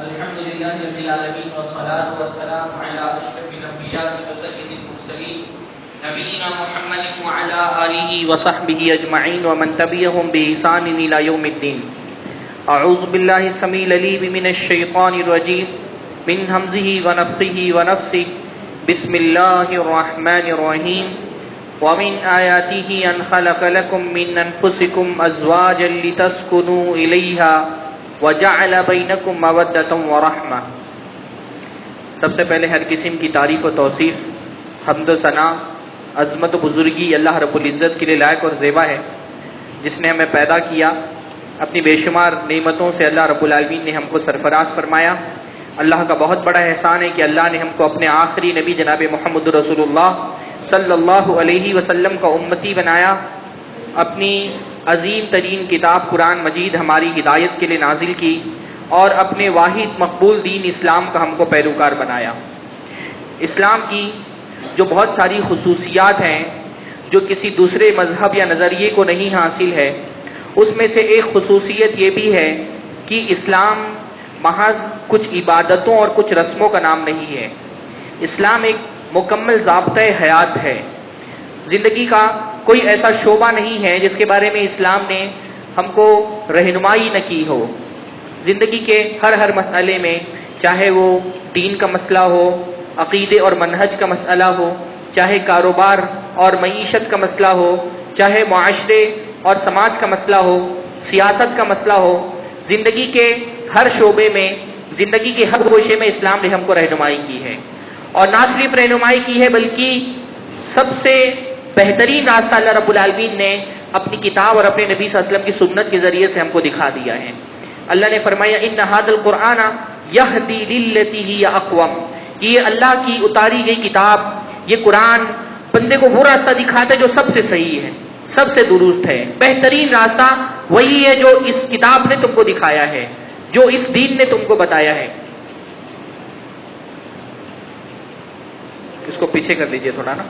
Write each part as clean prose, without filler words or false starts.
الحمد لله رب العالمين والصلاة والسلام على أشرف الأنبياء وسيد المرسلين نبينا محمد وعلى آله وصحبه أجمعين ومن تبعهم بإحسان إلى يوم الدين. أعوذ بالله السميع العليم من الشيطان الرجيم من همزه ونفخه ونفسه. بسم الله الرحمن الرحيم. ومن آياته أن خلق لكم من أنفسكم أزواجا لتسكنوا إليها وجعل بينكم مودة ورحمة. سب سے پہلے ہر قسم کی تعریف و توصیف، حمد و ثنا، عظمت و بزرگی اللہ رب العزت کے لیے لائق اور زیبا ہے، جس نے ہمیں پیدا کیا. اپنی بے شمار نعمتوں سے اللہ رب العالمین نے ہم کو سرفراز فرمایا. اللہ کا بہت بڑا احسان ہے کہ اللہ نے ہم کو اپنے آخری نبی جناب محمد رسول اللہ صلی اللہ علیہ وسلم کا امتی بنایا. اپنی عظیم ترین کتاب قرآن مجید ہماری ہدایت کے لیے نازل کی اور اپنے واحد مقبول دین اسلام کا ہم کو پیروکار بنایا. اسلام کی جو بہت ساری خصوصیات ہیں جو کسی دوسرے مذہب یا نظریے کو نہیں حاصل ہے، اس میں سے ایک خصوصیت یہ بھی ہے کہ اسلام محض کچھ عبادتوں اور کچھ رسموں کا نام نہیں ہے. اسلام ایک مکمل ضابطۂ حیات ہے. زندگی کا کوئی ایسا شعبہ نہیں ہے جس کے بارے میں اسلام نے ہم کو رہنمائی نہ کی ہو. زندگی کے ہر مسئلے میں، چاہے وہ دین کا مسئلہ ہو، عقیدے اور منہج کا مسئلہ ہو، چاہے کاروبار اور معیشت کا مسئلہ ہو، چاہے معاشرے اور سماج کا مسئلہ ہو، سیاست کا مسئلہ ہو، زندگی کے ہر شعبے میں، زندگی کے ہر گوشے میں اسلام نے ہم کو رہنمائی کی ہے. اور نہ صرف رہنمائی کی ہے بلکہ سب سے بہترین راستہ اللہ رب العالمین نے اپنی کتاب اور اپنے نبی صلی اللہ علیہ وسلم کی سنت کے ذریعے سے ہم کو دکھا دیا ہے. اللہ نے فرمایا ان ھذا القرآن یہدی للتی ہی اقوم، کہ یہ اللہ کی اتاری گئی کتاب، یہ قرآن بندے کو وہ راستہ دکھاتا ہے جو سب سے صحیح ہے، سب سے درست ہے. بہترین راستہ وہی ہے جو اس کتاب نے تم کو دکھایا ہے، جو اس دین نے تم کو بتایا ہے. اس کو پیچھے کر لیجئے تھوڑا نا.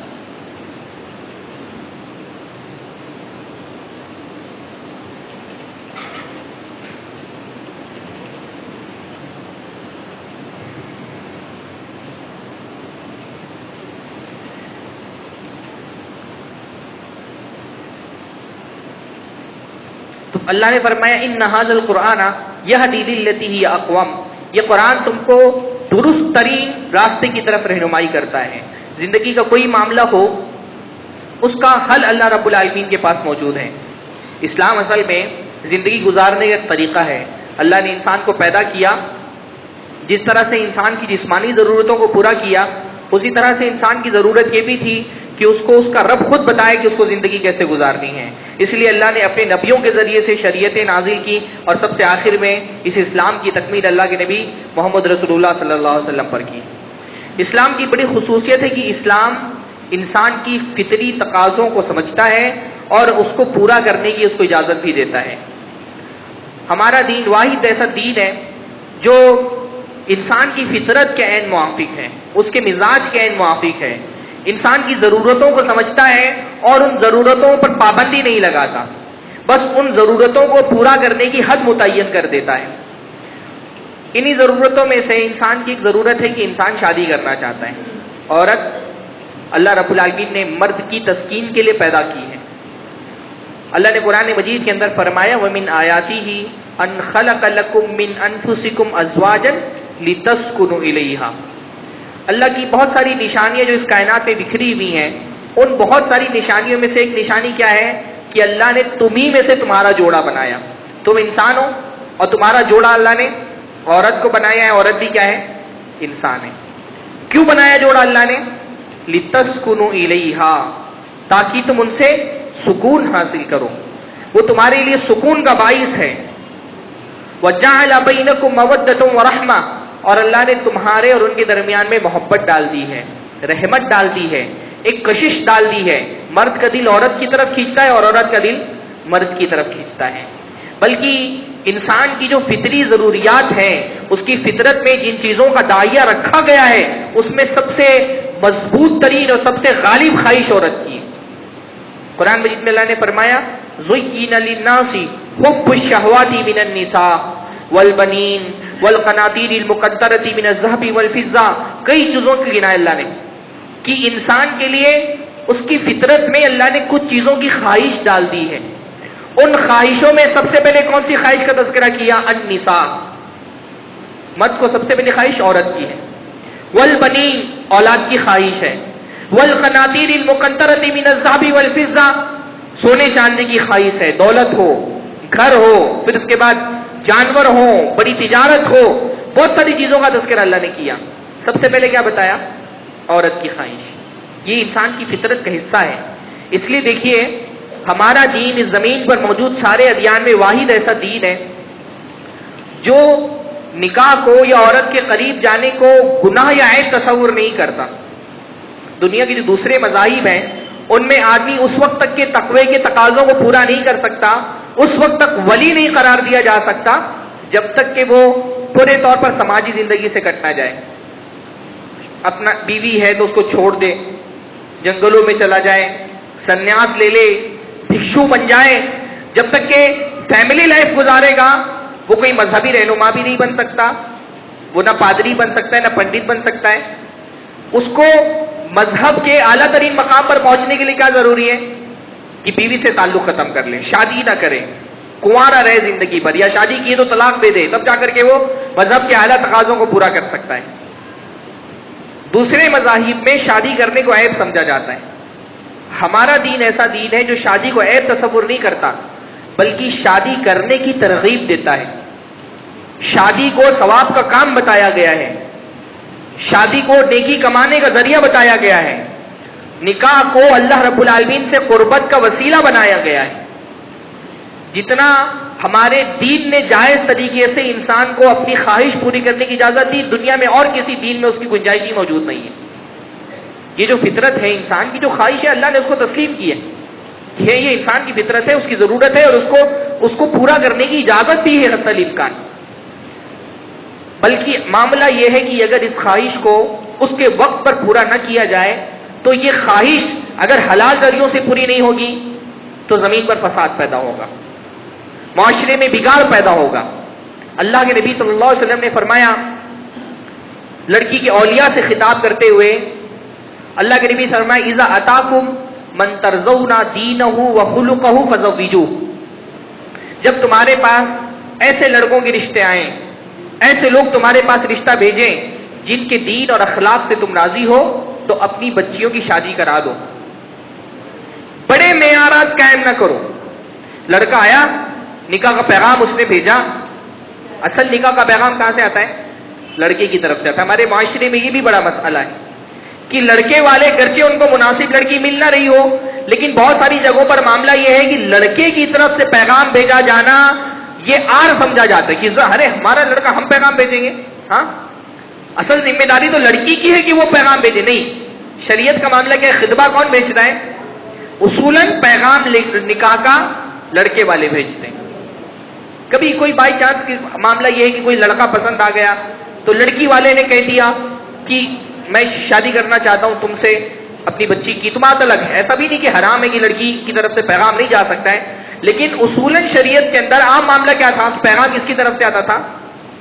تو اللہ نے فرمایا ان ھذا القرآن یہدی للتی ہی اقوم، یہ قرآن تم کو درست ترین راستے کی طرف رہنمائی کرتا ہے. زندگی کا کوئی معاملہ ہو، اس کا حل اللہ رب العالمین کے پاس موجود ہے. اسلام اصل میں زندگی گزارنے کا طریقہ ہے. اللہ نے انسان کو پیدا کیا، جس طرح سے انسان کی جسمانی ضرورتوں کو پورا کیا، اسی طرح سے انسان کی ضرورت یہ بھی تھی کہ اس کو اس کا رب خود بتائے کہ اس کو زندگی کیسے گزارنی ہے. اس لیے اللہ نے اپنے نبیوں کے ذریعے سے شریعتیں نازل کی اور سب سے آخر میں اس اسلام کی تکمیل اللہ کے نبی محمد رسول اللہ صلی اللہ علیہ وسلم پر کی. اسلام کی بڑی خصوصیت ہے کہ اسلام انسان کی فطری تقاضوں کو سمجھتا ہے اور اس کو پورا کرنے کی اس کو اجازت بھی دیتا ہے. ہمارا دین واحد ایسا دین ہے جو انسان کی فطرت کے عین موافق ہے، اس کے مزاج کے عین موافق ہے. انسان کی ضرورتوں کو سمجھتا ہے اور ان ضرورتوں پر پابندی نہیں لگاتا، بس ان ضرورتوں کو پورا کرنے کی حد متعین کر دیتا ہے. انہی ضرورتوں میں سے انسان کی ایک ضرورت ہے کہ انسان شادی کرنا چاہتا ہے. عورت اللہ رب العالمین نے مرد کی تسکین کے لیے پیدا کی ہے. اللہ نے قرآن مجید کے اندر فرمایا وَمِنْ آیَاتِهِ أَنْ خَلَقَ لَكُم مِّنْ أَنفُسِكُمْ أَزْوَاجًا لِتَسْكُنُوا إِلَيْهَا. اللہ کی بہت ساری نشانیاں جو اس کائنات میں بکھری ہوئی ہیں، ان بہت ساری نشانیوں میں سے ایک نشانی کیا ہے کہ اللہ نے تمہیں میں سے تمہارا جوڑا بنایا. تم انسان ہو اور تمہارا جوڑا اللہ نے عورت کو بنایا ہے. عورت بھی کیا ہے؟ انسان ہے. کیوں بنایا جوڑا اللہ نے؟ لِتَسْكُنُوا إِلَيْهَا، تاکہ تم ان سے سکون حاصل کرو. وہ تمہارے لیے سکون کا باعث ہے. وَجَعَلَ بَيْنَكُمْ مَوَدَّةً وَرَحْمَةً، اور اللہ نے تمہارے اور ان کے درمیان میں محبت ڈال دی ہے، رحمت ڈال دی ہے، ایک کشش ڈال دی ہے. مرد کا دل عورت کی طرف کھینچتا ہے اور عورت کا دل مرد کی طرف کھینچتا ہے. بلکہ انسان کی جو فطری ضروریات ہیں، اس کی فطرت میں جن چیزوں کا داعیہ رکھا گیا ہے، اس میں سب سے مضبوط ترین اور سب سے غالب خواہش عورت کی. قرآن مجید میں اللہ نے فرمایا زُيِّنَ لِلنَّاسِ حُبُّ الشَّهَوَاتِ مِنَ النِّسَاءِ، والبنین والقناطیر المقنطرۃ من الذهب والفضہ، کئی چیزوں کی گنائے اللہ نے کہ انسان کے لیے اس کی فطرت میں اللہ نے کچھ چیزوں کی خواہش ڈال دی ہے. ان خواہشوں میں سب سے پہلے کون سی خواہش کا تذکرہ کیا؟ النساء، مرد کو سب سے پہلے خواہش عورت کی ہے. والبنین، اولاد کی خواہش ہے. والقناطیر المقنطرۃ من الذهب والفضہ، سونے چاندی کی خواہش ہے، دولت ہو، گھر ہو، پھر اس کے بعد جانور ہو، بڑی تجارت ہو، بہت ساری چیزوں کا تذکرہ اللہ نے کیا. سب سے پہلے کیا بتایا؟ عورت کی خواہش. یہ انسان کی فطرت کا حصہ ہے. اس لیے دیکھیے ہمارا دین اس زمین پر موجود سارے ادیان میں واحد ایسا دین ہے جو نکاح کو یا عورت کے قریب جانے کو گناہ یا عیب تصور نہیں کرتا. دنیا کے جو دوسرے مذاہب ہیں ان میں آدمی اس وقت تک کے تقوی کے تقاضوں کو پورا نہیں کر سکتا، اس وقت تک ولی نہیں قرار دیا جا سکتا جب تک کہ وہ پورے طور پر سماجی زندگی سے کٹ نہ جائے. اپنا بیوی ہے تو اس کو چھوڑ دے، جنگلوں میں چلا جائے، سنیاس لے لے، بھکشو بن جائے. جب تک کہ فیملی لائف گزارے گا وہ کوئی مذہبی رہنما بھی نہیں بن سکتا، وہ نہ پادری بن سکتا ہے نہ پنڈت بن سکتا ہے. اس کو مذہب کے اعلیٰ ترین مقام پر پہنچنے کے لیے کیا ضروری ہے کہ بیوی سے تعلق ختم کر لے، شادی نہ کرے، کنوارا رہے زندگی بھر، یا شادی کی تو طلاق دے دے، تب جا کر کے وہ مذہب کے اعلیٰ تقاضوں کو پورا کر سکتا ہے. دوسرے مذاہب میں شادی کرنے کو عیب سمجھا جاتا ہے. ہمارا دین ایسا دین ہے جو شادی کو عیب تصور نہیں کرتا بلکہ شادی کرنے کی ترغیب دیتا ہے. شادی کو ثواب کا کام بتایا گیا ہے، شادی کو نیکی کمانے کا ذریعہ بتایا گیا ہے، نکاح کو اللہ رب العالمین سے قربت کا وسیلہ بنایا گیا ہے. جتنا ہمارے دین نے جائز طریقے سے انسان کو اپنی خواہش پوری کرنے کی اجازت دی، دنیا میں اور کسی دین میں اس کی گنجائش ہی موجود نہیں ہے. یہ جو فطرت ہے انسان کی، جو خواہش ہے، اللہ نے اس کو تسلیم کی ہے کہ یہ انسان کی فطرت ہے، اس کی ضرورت ہے، اور اس کو پورا کرنے کی اجازت بھی ہے حتی الامکان. بلکہ معاملہ یہ ہے کہ اگر اس خواہش کو اس کے وقت پر پورا نہ کیا جائے تو یہ خواہش اگر حلال ذریعوں سے پوری نہیں ہوگی تو زمین پر فساد پیدا ہوگا، معاشرے میں بگاڑ پیدا ہوگا. اللہ کے نبی صلی اللہ علیہ وسلم نے فرمایا، لڑکی کے اولیاء سے خطاب کرتے ہوئے اللہ کے نبی فرمایا، اذا اتاکم من ترضون دینہ وخلقہ فزوجوہ، جب تمہارے پاس ایسے لڑکوں کے رشتے آئیں، ایسے لوگ تمہارے پاس رشتہ بھیجیں جن کے دین اور اخلاق سے تم راضی ہو تو اپنی بچیوں کی شادی کرا دو. بڑے معیارات قائم نہ کرو. لڑکا آیا، نکاح کا پیغام اس نے بھیجا. اصل نکاح کا پیغام کہاں سے آتا ہے؟ لڑکے کی طرف سے آتا ہے. ہمارے معاشرے میں یہ بھی بڑا مسئلہ ہے کہ لڑکے والے گرچہ ان کو مناسب لڑکی مل نہ رہی ہو لیکن بہت ساری جگہوں پر معاملہ یہ ہے کہ لڑکے کی طرف سے پیغام بھیجا جانا یہ آر سمجھا جاتا ہے کہ ارے ہمارا لڑکا، ہم پیغام بھیجیں گے. ہاں، اصل ذمہ داری تو لڑکی کی ہے کہ وہ پیغام بھیجے. نہیں، شریعت کا معاملہ کیا ہے؟ خطبہ کون بھیجتا ہے؟ اصولاً پیغام نکاح کا لڑکے والے بھیجتے ہیں. کبھی کوئی بائی چانس کی معاملہ یہ ہے کہ کوئی لڑکا پسند آ گیا تو لڑکی والے نے کہہ دیا کہ میں شادی کرنا چاہتا ہوں تم سے، اپنی بچی کی، تو بات الگ ہے. ایسا بھی نہیں کہ حرام ہے کہ لڑکی کی طرف سے پیغام نہیں جا سکتا ہے، لیکن اصولاً شریعت کے اندر عام معاملہ کیا تھا کہ پیغام کس کی طرف سے آتا تھا؟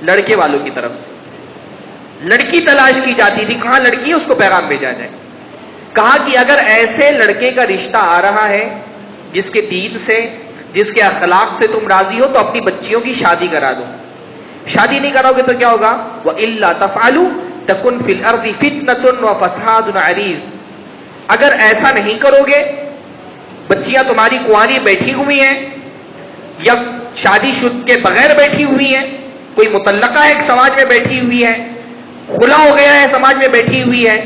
لڑکے والوں کی طرف سے. لڑکی تلاش کی جاتی تھی، کہاں لڑکی ہے، اس کو پیغام بھیجا جائے. کہا کہ اگر ایسے لڑکے کا رشتہ آ رہا ہے جس کے دین سے، جس کے اخلاق سے تم راضی ہو تو اپنی بچیوں کی شادی کرا دو. شادی نہیں کرو گے تو کیا ہوگا؟ وَإِلَّا تَفْعَلُوا تَكُنْ فِي الْأَرْضِ فِتْنَةٌ وَفَسَادٌ عَرِيضٌ، اگر ایسا نہیں کرو گے، بچیاں تمہاری کنواری بیٹھی ہوئی ہیں یا شادی شدہ کے بغیر بیٹھی ہوئی ہیں، کوئی مطلقہ ہے سماج میں بیٹھی ہوئی ہے، خلا ہو گیا ہے سماج میں بیٹھی ہوئی ہے،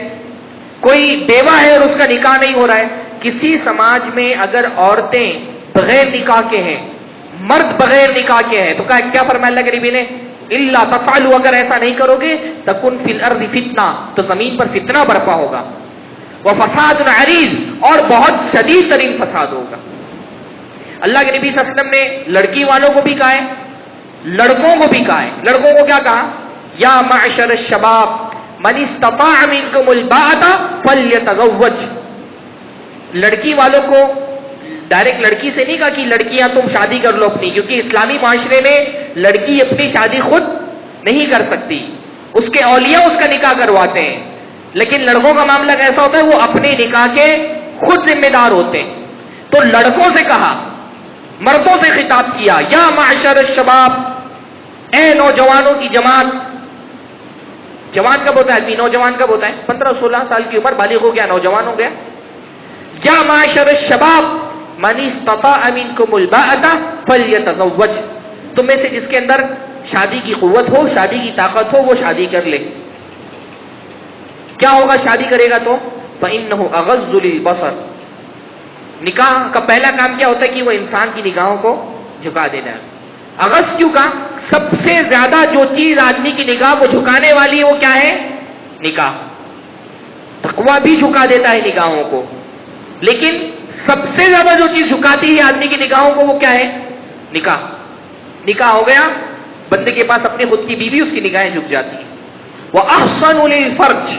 کوئی بیوہ ہے اور اس کا نکاح نہیں ہو رہا ہے. کسی سماج میں اگر عورتیں بغیر نکاح کے ہیں، مرد بغیر نکاح کے ہیں، تو کیا فرمایا اللہ کے نبی نے؟ الا تفعلوا، اگر ایسا نہیں کرو گے تکن فی الارض فتنہ، تو زمین پر فتنہ برپا ہوگا، وفساد عریض، اور بہت شدید ترین فساد ہوگا. اللہ کے نبی صلی اللہ علیہ وسلم نے لڑکی والوں کو بھی کہا ہے، لڑکوں کو بھی کہا ہے. لڑکوں کو کیا کہا؟ یا معشر الشباب من استطاع منکم الباءۃ فلیتزوج. لڑکی والوں کو ڈائریکٹ لڑکی سے نہیں کہا کہ لڑکیاں تم شادی کر لو اپنی، کیونکہ اسلامی معاشرے میں لڑکی اپنی شادی خود نہیں کر سکتی، اس کے اولیاء اس کا نکاح کرواتے ہیں، لیکن لڑکوں کا معاملہ کیسا ہوتا ہے؟ وہ اپنے نکاح کے خود ذمہ دار ہوتے ہیں۔ تو لڑکوں سے کہا، مردوں سے خطاب کیا، یا معشر الشباب، اے نوجوانوں کی جماعت۔ جوان کب ہوتا ہے آدمی؟ نوجوان کب ہوتا ہے؟ 15-16 سال کی عمر، بالغ ہو گیا، نوجوان ہو گیا۔ یا معشر الشباب من استطاع منکم الباءۃ فلیتزوج، تم میں سے جس کے اندر شادی کی قوت ہو، شادی کی طاقت ہو، وہ شادی کر لے۔ کیا ہوگا شادی کرے گا تو؟ فإنہ اغض للبصر، نکاح کا پہلا کام کیا ہوتا ہے کہ وہ انسان کی نگاہوں کو جھکا دینا ہے۔ اغض کیوں کہا؟ سب سے زیادہ جو چیز آدمی کی نگاہ کو جھکانے والی ہے وہ کیا ہے؟ نکاح۔ تقویٰ بھی جھکا دیتا ہے نگاہوں کو، لیکن سب سے زیادہ جو چیز جھکاتی ہے آدمی کی نگاہوں کو وہ کیا ہے؟ نکاح۔ نکاح ہو گیا، بندے کے پاس اپنی خود کی بیوی، اس کی نگاہیں جھک جاتی ہیں۔ وَأَحْسَنُ لِلْفَرْجِ،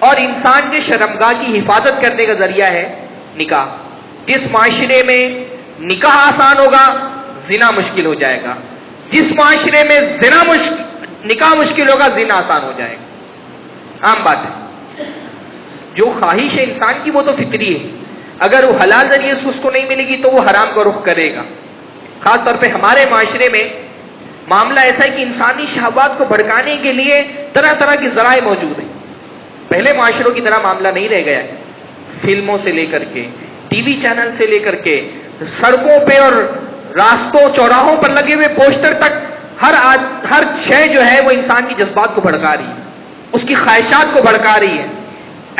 اور انسان کے شرمگاہ کی حفاظت کرنے کا ذریعہ ہے نکاح۔ جس معاشرے میں نکاح آسان ہوگا، زنا مشکل ہو جائے گا۔ جس معاشرے میں نکاح مشکل ہوگا، زنا آسان ہو جائے گا۔ عام بات ہے، جو خواہش ہے انسان کی وہ تو فطری ہے، اگر وہ حلال ذریعے سے اس کو نہیں ملے گی تو وہ حرام کا رخ کرے گا۔ خاص طور پہ ہمارے معاشرے میں معاملہ ایسا ہے کہ انسانی شہوات کو بھڑکانے کے لیے طرح طرح کے ذرائع موجود ہیں۔ پہلے معاشروں کی طرح معاملہ نہیں رہ گیا ہے، فلموں سے لے کر کے، ٹی وی چینل سے لے کر کے، سڑکوں پہ اور راستوں چوراہوں پر لگے ہوئے پوسٹر تک، ہر شے جو ہے وہ انسان کی جذبات کو بھڑکا رہی ہے، اس کی خواہشات کو بھڑکا رہی ہے۔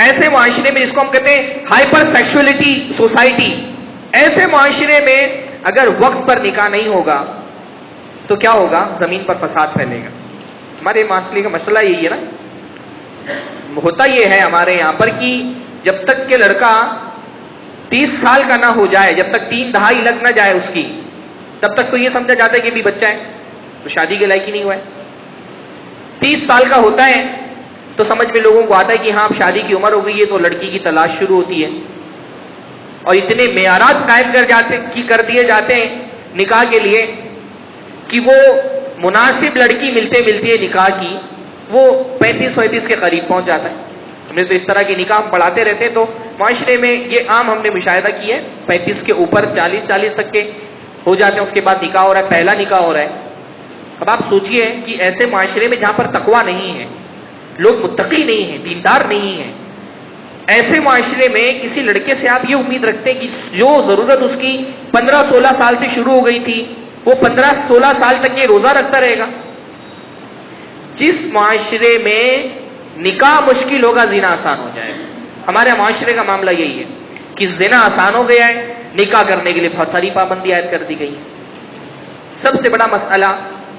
ایسے معاشرے میں، جس کو ہم کہتے ہیں ہائپر سیکشولیٹی سوسائٹی، ایسے معاشرے میں اگر وقت پر نکاح نہیں ہوگا تو کیا ہوگا؟ زمین پر فساد پھیلے گا۔ ہمارے معاشرے کا مسئلہ یہی ہے نا، ہوتا یہ ہے ہمارے یہاں پر کہ جب تک کہ لڑکا 30 سال کا نہ ہو جائے، جب تک 3 دہائی لگ نہ جائے اس کی، تب تک تو یہ سمجھا جاتا ہے کہ بھی بچہ ہے تو شادی کے لائق ہی نہیں ہوا ہے۔ 30 سال کا ہوتا ہے تو سمجھ میں لوگوں کو آتا ہے کہ ہاں اب شادی کی عمر ہو گئی ہے، تو لڑکی کی تلاش شروع ہوتی ہے، اور اتنے معیارات قائم کر دیے جاتے ہیں نکاح کے لیے کہ وہ مناسب لڑکی ملتے ملتے نکاح کی وہ 35-35 کے قریب پہنچ جاتا ہے۔ ہم نے تو اس طرح کے نکاح پڑھاتے رہتے ہیں، تو معاشرے میں یہ عام ہم نے مشاہدہ کی ہے، 35 کے اوپر 40 تک کے ہو جاتے ہیں، اس کے بعد نکاح ہو رہا ہے، پہلا نکاح ہو رہا ہے۔ اب آپ سوچئے کہ ایسے معاشرے میں جہاں پر تقویٰ نہیں ہے، لوگ متقی نہیں ہیں، دیندار نہیں ہیں، ایسے معاشرے میں کسی لڑکے سے آپ یہ امید رکھتے ہیں کہ جو ضرورت اس کی 15-16 سال سے شروع ہو گئی تھی وہ 15-16 سال تک یہ روزہ رکھتا رہے گا؟ جس معاشرے میں نکاح مشکل ہوگا، زنا آسان ہو جائے گا۔ ہمارے معاشرے کا معاملہ یہی ہے کہ زنا آسان ہو گیا ہے، نکاح کرنے کے لیے بہت ساری پابندی عائد کر دی گئی ہے۔ سب سے بڑا مسئلہ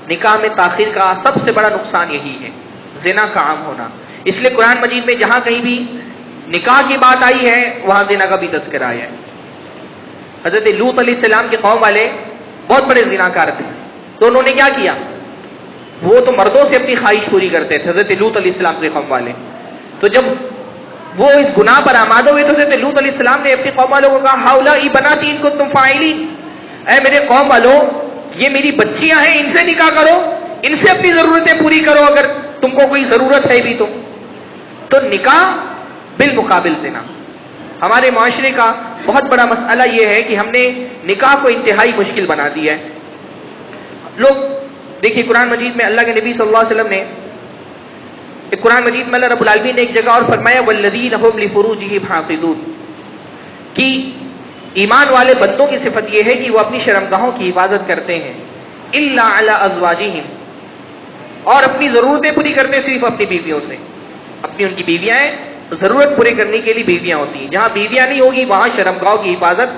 نکاح میں تاخیر کا، سب سے بڑا نقصان یہی ہے، زنا کا عام ہونا۔ اس لیے قرآن مجید میں جہاں کہیں بھی نکاح کی بات آئی ہے وہاں زنا کا بھی تذکرہ آیا ہے۔ حضرت لوط علیہ السلام کے قوم والے بہت بڑے زناکار تھے، تو انہوں نے کیا کیا؟ وہ تو مردوں سے اپنی خواہش پوری کرتے تھے، حضرت لوط علیہ السلام کے قوم والے۔ تو جب وہ اس گناہ پر آمادہ ہوئے تو حضرت لوط علیہ السلام نے اپنی قوم والوں کو کہا، ہؤلاء بناتی ان کنتم فاعلین، اے میرے قوم والوں، یہ میری بچیاں ہیں، ان سے نکاح کرو، ان سے اپنی ضرورتیں پوری کرو اگر تم کو کوئی ضرورت ہے بھی تو نکاح بالمقابل زنا۔ ہمارے معاشرے کا بہت بڑا مسئلہ یہ ہے کہ ہم نے نکاح کو انتہائی مشکل بنا دیا ہے۔ لوگ دیکھیے قرآن مجید میں اللہ کے نبی صلی اللہ علیہ وسلم نے، قرآن مجید میں اللہ رب العالمین نے ایک جگہ اور فرمایا والذین هم لفروجهم حافظون، کہ ایمان والے بندوں کی صفت یہ ہے کہ وہ اپنی شرمگاہوں کی حفاظت کرتے ہیں، الا علی ازواجہم، اور اپنی ضرورتیں پوری کرتے ہیں صرف اپنی بیویوں سے۔ اپنی ان کی بیویاں ہیں، ضرورت پورے کرنے کے لیے بیویاں ہوتی ہیں، جہاں بیویاں نہیں ہوگی وہاں شرمگاہوں کی حفاظت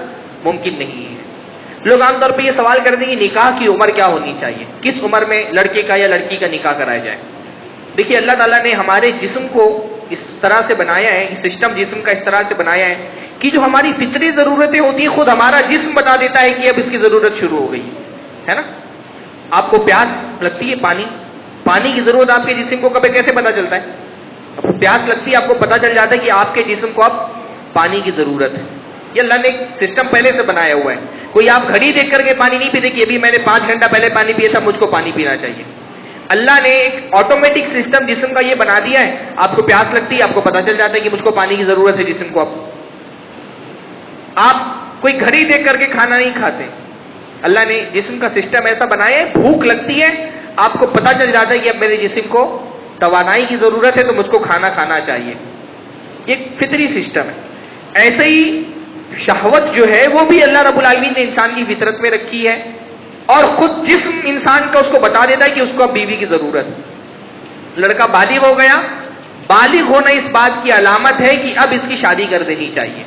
ممکن نہیں ہے۔ لوگ عام طور پہ یہ سوال کرتے ہیں کہ نکاح کی عمر کیا ہونی چاہیے، کس عمر میں لڑکے کا یا لڑکی کا نکاح کرایا جائے۔ دیکھیے اللہ تعالیٰ نے ہمارے جسم کو اس طرح سے بنایا ہے، سسٹم جسم کا اس طرح سے بنایا ہے کہ جو ہماری فطری ضرورتیں ہوتی ہیں خود ہمارا جسم بتا دیتا ہے کہ اب اس کی ضرورت شروع ہو گئی ہے نا۔ آپ کو پیاس لگتی ہے، پانی کی ضرورت آپ کے جسم کو کبھی کیسے پتہ چلتا ہے؟ پیاس لگتی ہے، آپ کو پتہ چل جاتا ہے کہ آپ کے جسم کو اب پانی کی ضرورت ہے۔ یہ اللہ نے ایک سسٹم پہلے سے بنایا ہوا ہے. کوئی آپ گھڑی دیکھ کر کے پانی نہیں پیتے کہ ابھی میں نے 5 گھنٹہ پہلے پانی پیا تھا, مجھ کو پانی پینا چاہیے. اللہ نے ایک آٹومیٹک سسٹم جسم کا یہ بنا دیا ہے, آپ کو پیاس لگتی ہے, آپ کو پتا چل جاتا ہے کہ مجھ کو پانی کی ضرورت ہے جسم کو. آپ کوئی گھڑی دیکھ کر کے کھانا نہیں کھاتے, اللہ نے جسم کا سسٹم ایسا بنایا ہے, بھوک لگتی ہے آپ کو پتا چل جاتا ہے کہ اب میرے جسم کو توانائی کی ضرورت ہے تو مجھ کو کھانا کھانا چاہیے. یہ فطری سسٹم ہے. ایسے ہی شہوت جو ہے وہ بھی اللہ رب العالمین نے انسان کی فطرت میں رکھی ہے, اور خود جسم انسان کا اس کو بتا دیتا ہے کہ اس کو اب بیوی کی ضرورت ہے. لڑکا بالغ ہو گیا, بالغ ہونا اس بات کی علامت ہے کہ اب اس کی شادی کر دینی چاہیے.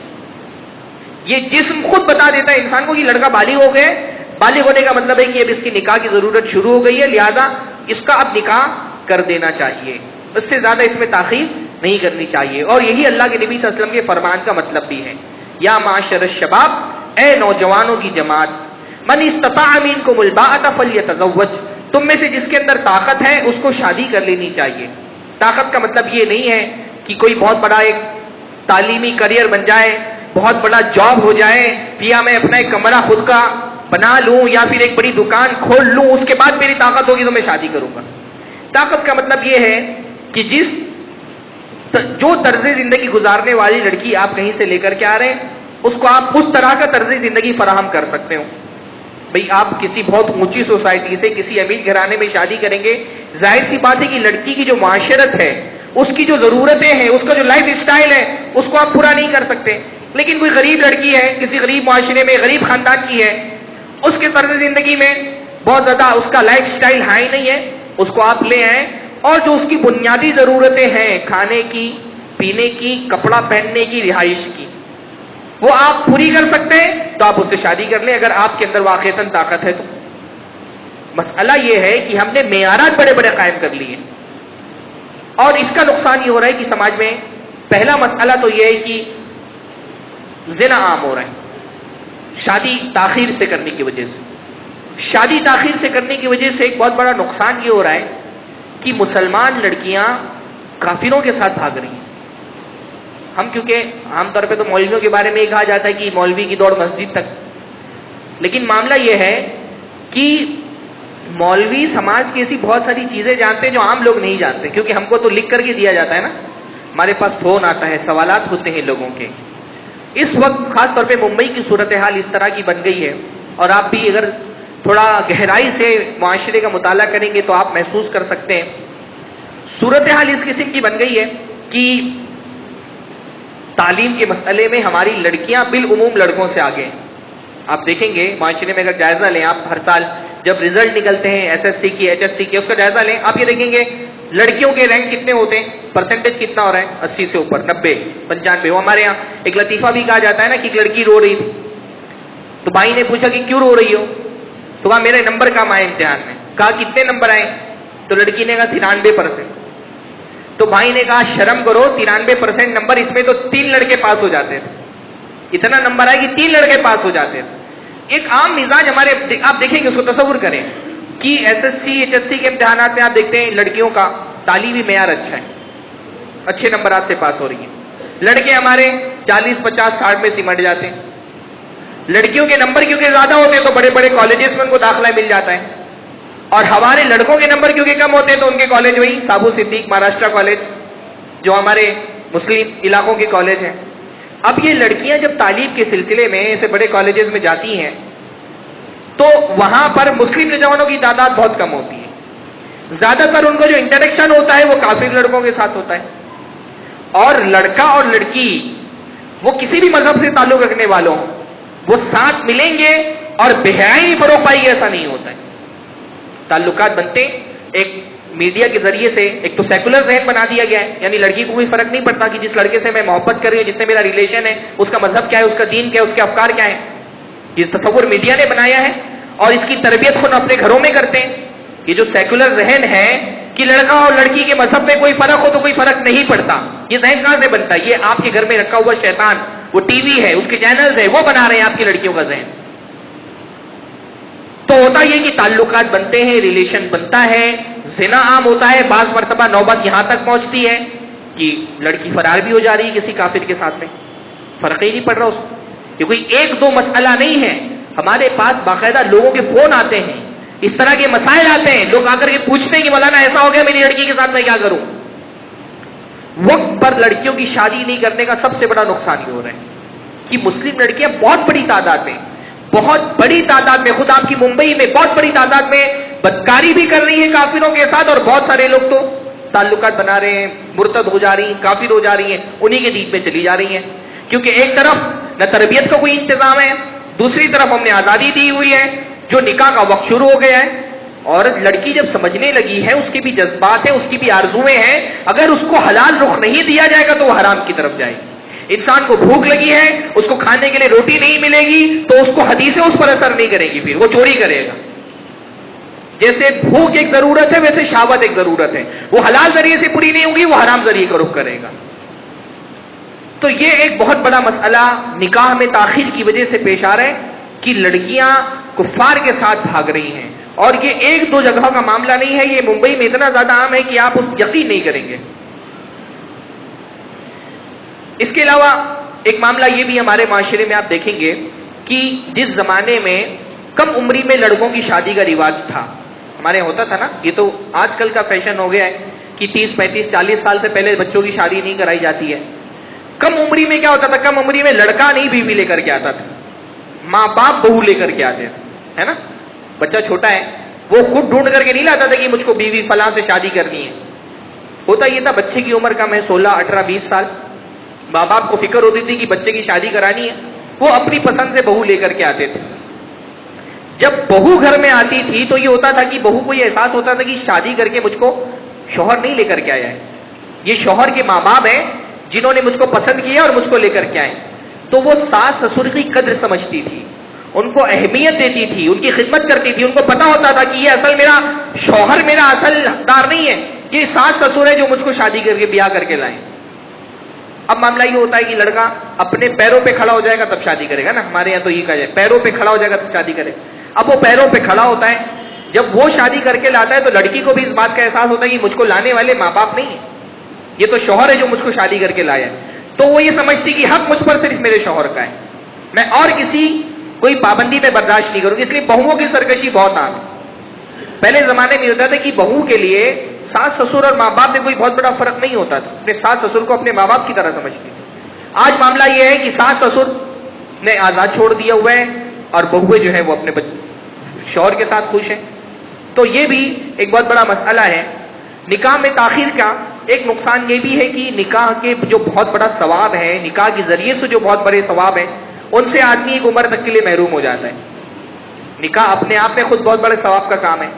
یہ جسم خود بتا دیتا ہے انسان کو کہ لڑکا بالغ ہو گیا. بالغ ہونے کا مطلب ہے کہ اب اس کی نکاح کی ضرورت شروع ہو گئی ہے, لہذا اس کا اب نکاح کر دینا چاہیے, اس سے زیادہ اس میں تاخیر نہیں کرنی چاہیے. اور یہی اللہ کے نبی صلی اللہ علیہ وسلم کے فرمان کا مطلب بھی ہے. یا معاشر الشباب, اے نوجوانوں کی جماعت, من استطاع منکم الباءۃ فلیتزوج, تم میں سے جس کے اندر طاقت ہے اس کو شادی کر لینی چاہیے. طاقت کا مطلب یہ نہیں ہے کہ کوئی بہت بڑا ایک تعلیمی کریئر بن جائے, بہت بڑا جاب ہو جائے, یا میں اپنا ایک کمرہ خود کا بنا لوں, یا پھر ایک بڑی دکان کھول لوں, اس کے بعد میری طاقت ہوگی تو میں شادی کروں گا. طاقت کا مطلب یہ ہے کہ جو طرز زندگی گزارنے والی لڑکی آپ کہیں سے لے کر کے آ رہے ہیں, اس کو آپ اس طرح کا طرز زندگی فراہم کر سکتے ہو. بھئی آپ کسی بہت اونچی سوسائٹی سے کسی امیر گھرانے میں شادی کریں گے, ظاہر سی بات ہے کہ لڑکی کی جو معاشرت ہے, اس کی جو ضرورتیں ہیں, اس کا جو لائف اسٹائل ہے, اس کو آپ پورا نہیں کر سکتے. لیکن کوئی غریب لڑکی ہے, کسی غریب معاشرے میں, غریب خاندان کی ہے, اس کے طرز زندگی میں بہت زیادہ اس کا لائف اسٹائل ہائی نہیں ہے, اس کو آپ لے آئیں, اور جو اس کی بنیادی ضرورتیں ہیں, کھانے کی, پینے کی, کپڑا پہننے کی, رہائش کی, وہ آپ پوری کر سکتے ہیں تو آپ اس سے شادی کر لیں, اگر آپ کے اندر واقعتاً طاقت ہے تو. مسئلہ یہ ہے کہ ہم نے معیارات بڑے بڑے قائم کر لیے, اور اس کا نقصان یہ ہو رہا ہے کہ سماج میں پہلا مسئلہ تو یہ ہے کہ زنا عام ہو رہا ہے, شادی تاخیر سے کرنے کی وجہ سے. شادی تاخیر سے کرنے کی وجہ سے ایک بہت بڑا نقصان یہ ہو رہا ہے کہ مسلمان لڑکیاں کافروں کے ساتھ بھاگ رہی ہیں. ہم کیونکہ عام طور پہ تو مولویوں کے بارے میں یہ کہا جاتا ہے کہ مولوی کی دوڑ مسجد تک, لیکن معاملہ یہ ہے کہ مولوی سماج کی ایسی بہت ساری چیزیں جانتے ہیں جو عام لوگ نہیں جانتے, کیونکہ ہم کو تو لکھ کر کے دیا جاتا ہے نا, ہمارے پاس فون آتا ہے, سوالات ہوتے ہیں لوگوں کے. اس وقت خاص طور پہ ممبئی کی صورتحال اس طرح کی بن گئی ہے, اور آپ بھی اگر تھوڑا گہرائی سے معاشرے کا مطالعہ کریں گے تو آپ محسوس کر سکتے ہیں. صورتحال اس قسم کی بن گئی ہے کہ تعلیم کے مسئلے میں ہماری لڑکیاں بالعموم لڑکوں سے آگے ہیں. آپ دیکھیں گے معاشرے میں اگر جائزہ لیں, آپ ہر سال جب رزلٹ نکلتے ہیں ایس ایس سی کی, ایچ ایس سی کی, اس کا جائزہ لیں, آپ یہ دیکھیں گے لڑکیوں کے رینک کتنے ہوتے ہیں, پرسنٹیج کتنا ہو رہا ہے, 80 سے اوپر, 90, 95. وہ ہمارے یہاں ایک لطیفہ بھی کہا جاتا ہے نا کہ ایک لڑکی رو رہی تھی, تو بھائی نے پوچھا کہ کیوں رو رہی ہو, تو کہا میرے نمبر کم آئے امتحان میں. کہا کتنے نمبر آئے, تو لڑکی نے کہا 93%. تو بھائی نے کہا شرم کرو, 93% نمبر, اس میں تو 3 لڑکے پاس ہو جاتے تھے. اتنا نمبر آئے کہ 3 لڑکے پاس ہو جاتے تھے. ایک عام مزاج ہمارے, آپ دیکھیں گے, اس کو تصور کریں کہ S S C, H S C کے امتحانات میں آپ دیکھتے ہیں لڑکیوں کا تعلیمی معیار اچھا ہے, اچھے نمبرات سے پاس ہو رہی ہیں. لڑکے ہمارے 40, 50, 60 میں سمٹ جاتے ہیں. لڑکیوں کے نمبر کیونکہ زیادہ ہوتے ہیں تو بڑے بڑے کالجز میں ان کو داخلہ مل جاتا ہے, اور ہمارے لڑکوں کے نمبر کیونکہ کم ہوتے ہیں تو ان کے کالج وہی سابو صدیق مہاراشٹرا کالج, جو ہمارے مسلم علاقوں کے کالج ہیں. اب یہ لڑکیاں جب تعلیم کے سلسلے میں ایسے بڑے کالجز میں جاتی ہیں تو وہاں پر مسلم نوجوانوں کی تعداد بہت کم ہوتی ہے. زیادہ تر ان کا جو انٹریکشن ہوتا ہے وہ کافر لڑکوں کے ساتھ ہوتا ہے, اور لڑکا اور لڑکی وہ کسی بھی مذہب سے تعلق رکھنے والوں وہ ساتھ ملیں گے اور بے-حیائی فروغ پائے گی, ایسا نہیں ہوتا ہے. تعلقات بنتے ایک میڈیا کے ذریعے سے, ایک تو سیکولر ذہن بنا دیا گیا ہے, یعنی لڑکی کو کوئی فرق نہیں پڑتا کہ جس لڑکے سے میں محبت کر رہی ہوں, جس سے میرا ریلیشن ہے, اس کا مذہب کیا ہے, اس کا دین کیا ہے, اس کے افکار کیا ہے. یہ تصور میڈیا نے بنایا ہے, اور اس کی تربیت خود اپنے گھروں میں کرتے ہیں. یہ جو سیکولر ذہن ہے کہ لڑکا اور لڑکی کے مذہب میں کوئی فرق ہو تو کوئی فرق نہیں پڑتا, یہ ذہن کہاں سے بنتا ہے؟ یہ آپ کے گھر میں رکھا ہوا شیطان, وہ ٹی وی ہے, اس کے چینلز ہے, وہ بنا رہے ہیں آپ کی لڑکیوں کا ذہن. تو ہوتا یہ کہ تعلقات بنتے ہیں, ریلیشن بنتا ہے, زنا عام ہوتا ہے, بعض مرتبہ نوبت یہاں تک پہنچتی ہے کہ لڑکی فرار بھی ہو جا رہی ہے کسی کافر کے ساتھ میں, فرق ہی نہیں پڑ رہا اس کو. یہ کوئی ایک دو مسئلہ نہیں ہے، ہمارے پاس باقاعدہ لوگوں کے فون آتے ہیں، اس طرح کے مسائل آتے ہیں، لوگ آ کر کے پوچھتے ہیں کہ مولانا ایسا ہو گیا میری لڑکی کے ساتھ میں کیا کروں۔ وقت پر لڑکیوں کی شادی نہیں کرنے کا سب سے بڑا نقصان یہ ہو رہا ہے کہ مسلم لڑکیاں بہت بڑی تعداد میں خود آپ کی ممبئی میں بہت بڑی تعداد میں بدکاری بھی کر رہی ہیں کافروں کے ساتھ، اور بہت سارے لوگ تو تعلقات بنا رہے ہیں، مرتد ہو جا رہی ہیں، کافر ہو جا رہی ہیں، انہی کے دین میں چلی جا رہی ہیں، کیونکہ ایک طرف نہ تربیت کا کوئی انتظام ہے، دوسری طرف ہم نے آزادی دی ہوئی ہے، جو نکاح کا وقت شروع ہو گیا ہے، اور لڑکی جب سمجھنے لگی ہے، اس کی بھی جذبات ہیں، اس کی بھی آرزویں ہیں، اگر اس کو حلال رخ نہیں دیا جائے گا تو وہ حرام کی طرف جائے گی۔ انسان کو بھوک لگی ہے، اس کو کھانے کے لیے روٹی نہیں ملے گی تو اس کو حدیثیں اس پر اثر نہیں کریں گی، پھر وہ چوری کرے گا۔ جیسے بھوک ایک ضرورت ہے ویسے شہوت ایک ضرورت ہے، وہ حلال ذریعے سے پوری نہیں ہوگی، وہ حرام ذریعے کا رخ کرے گا۔ تو یہ ایک بہت بڑا مسئلہ نکاح میں تاخیر کی وجہ سے پیش آ رہا ہے کہ لڑکیاں کفار کے ساتھ بھاگ رہی ہیں، اور یہ ایک دو جگہ کا معاملہ نہیں ہے، یہ ممبئی میں اتنا زیادہ عام ہے کہ آپ اس یقین نہیں کریں گے۔ اس کے علاوہ ایک معاملہ یہ بھی ہمارے معاشرے میں آپ دیکھیں گے کہ جس زمانے میں کم عمری میں لڑکوں کی شادی کا رواج تھا، ہمارے ہوتا تھا نا، یہ تو آج کل کا فیشن ہو گیا ہے کہ 30 35 40 سال سے پہلے بچوں کی شادی نہیں کرائی جاتی ہے۔ کم عمری میں کیا ہوتا تھا؟ کم عمری میں لڑکا نہیں بیوی لے کر کے آتا تھا، ماں باپ بہو لے کر کے آتے تھے، ہے نا؟ بچہ چھوٹا ہے، وہ خود ڈھونڈ کر کے نہیں لاتا تھا کہ مجھ کو بیوی فلاں سے شادی کرنی ہے۔ ہوتا یہ تھا بچے کی عمر کم ہے، 16 18 20 سال، ماں باپ کو فکر ہوتی تھی کہ بچے کی شادی کرانی ہے، وہ اپنی پسند سے بہو لے کر کے آتے تھے۔ جب بہو گھر میں آتی تھی تو یہ ہوتا تھا کہ بہو کو یہ احساس ہوتا تھا کہ شادی کر کے مجھ کو شوہر نہیں لے کر کے آیا ہے، یہ شوہر کے ماں باپ ہیں جنہوں نے مجھ کو پسند کیا اور مجھ کو لے کر کے آئے۔ تو وہ ساس سسر کی قدر سمجھتی تھی، ان کو اہمیت دیتی تھی، ان کی خدمت کرتی تھی، ان کو پتا ہوتا تھا کہ یہ اصل میرا شوہر میرا اصل حقدار نہیں ہے، یہ ساس سسر ہے جو مجھ کو شادی کر کے بیاہ کر کے لائیں۔ اب معاملہ یہ ہوتا ہے کہ لڑکا اپنے پیروں پہ کھڑا ہو جائے گا تب شادی کرے گا نا، ہمارے یہاں تو یہ کہا جائے پیروں پہ کھڑا ہو جائے گا تب شادی کرے۔ اب وہ پیروں پہ کھڑا ہوتا ہے، جب وہ شادی کر کے لاتا ہے تو لڑکی کو بھی اس بات کا احساس ہوتا ہے کہ مجھ کو لانے والے ماں باپ نہیں ہیں، یہ تو شوہر ہے جو مجھ کو شادی کر کے لایا ہے۔ تو وہ یہ سمجھتی کہ حق مجھ پر صرف میرے شوہر کا ہے، میں اور کسی کوئی پابندی میں برداشت نہیں کروں گی۔ اس لیے بہوؤں کی سرکشی بہت عام ہے۔ پہلے زمانے میں ہوتا تھا کہ بہو کے لیے ساس سسر اور ماں باپ میں کوئی بہت بڑا فرق نہیں ہوتا تھا، اپنے ساس سسر کو اپنے ماں باپ کی طرح سمجھتی تھی۔ آج معاملہ یہ ہے کہ ساس سسر نے آزاد چھوڑ دیا ہوا ہے اور بہویں جو ہے وہ اپنے شوہر کے ساتھ خوش ہیں۔ تو یہ بھی ایک بہت بڑا مسئلہ ہے۔ نکاح میں تاخیر کا ایک نقصان یہ بھی ہے کہ نکاح کے جو بہت بڑا ثواب ہے، نکاح کے ذریعے سے جو بہت بڑے ثواب ہیں، ان سے آدمی ایک عمر تک کے لیے محروم ہو جاتا ہے۔ نکاح اپنے آپ میں خود بہت بڑے ثواب کا کام ہے۔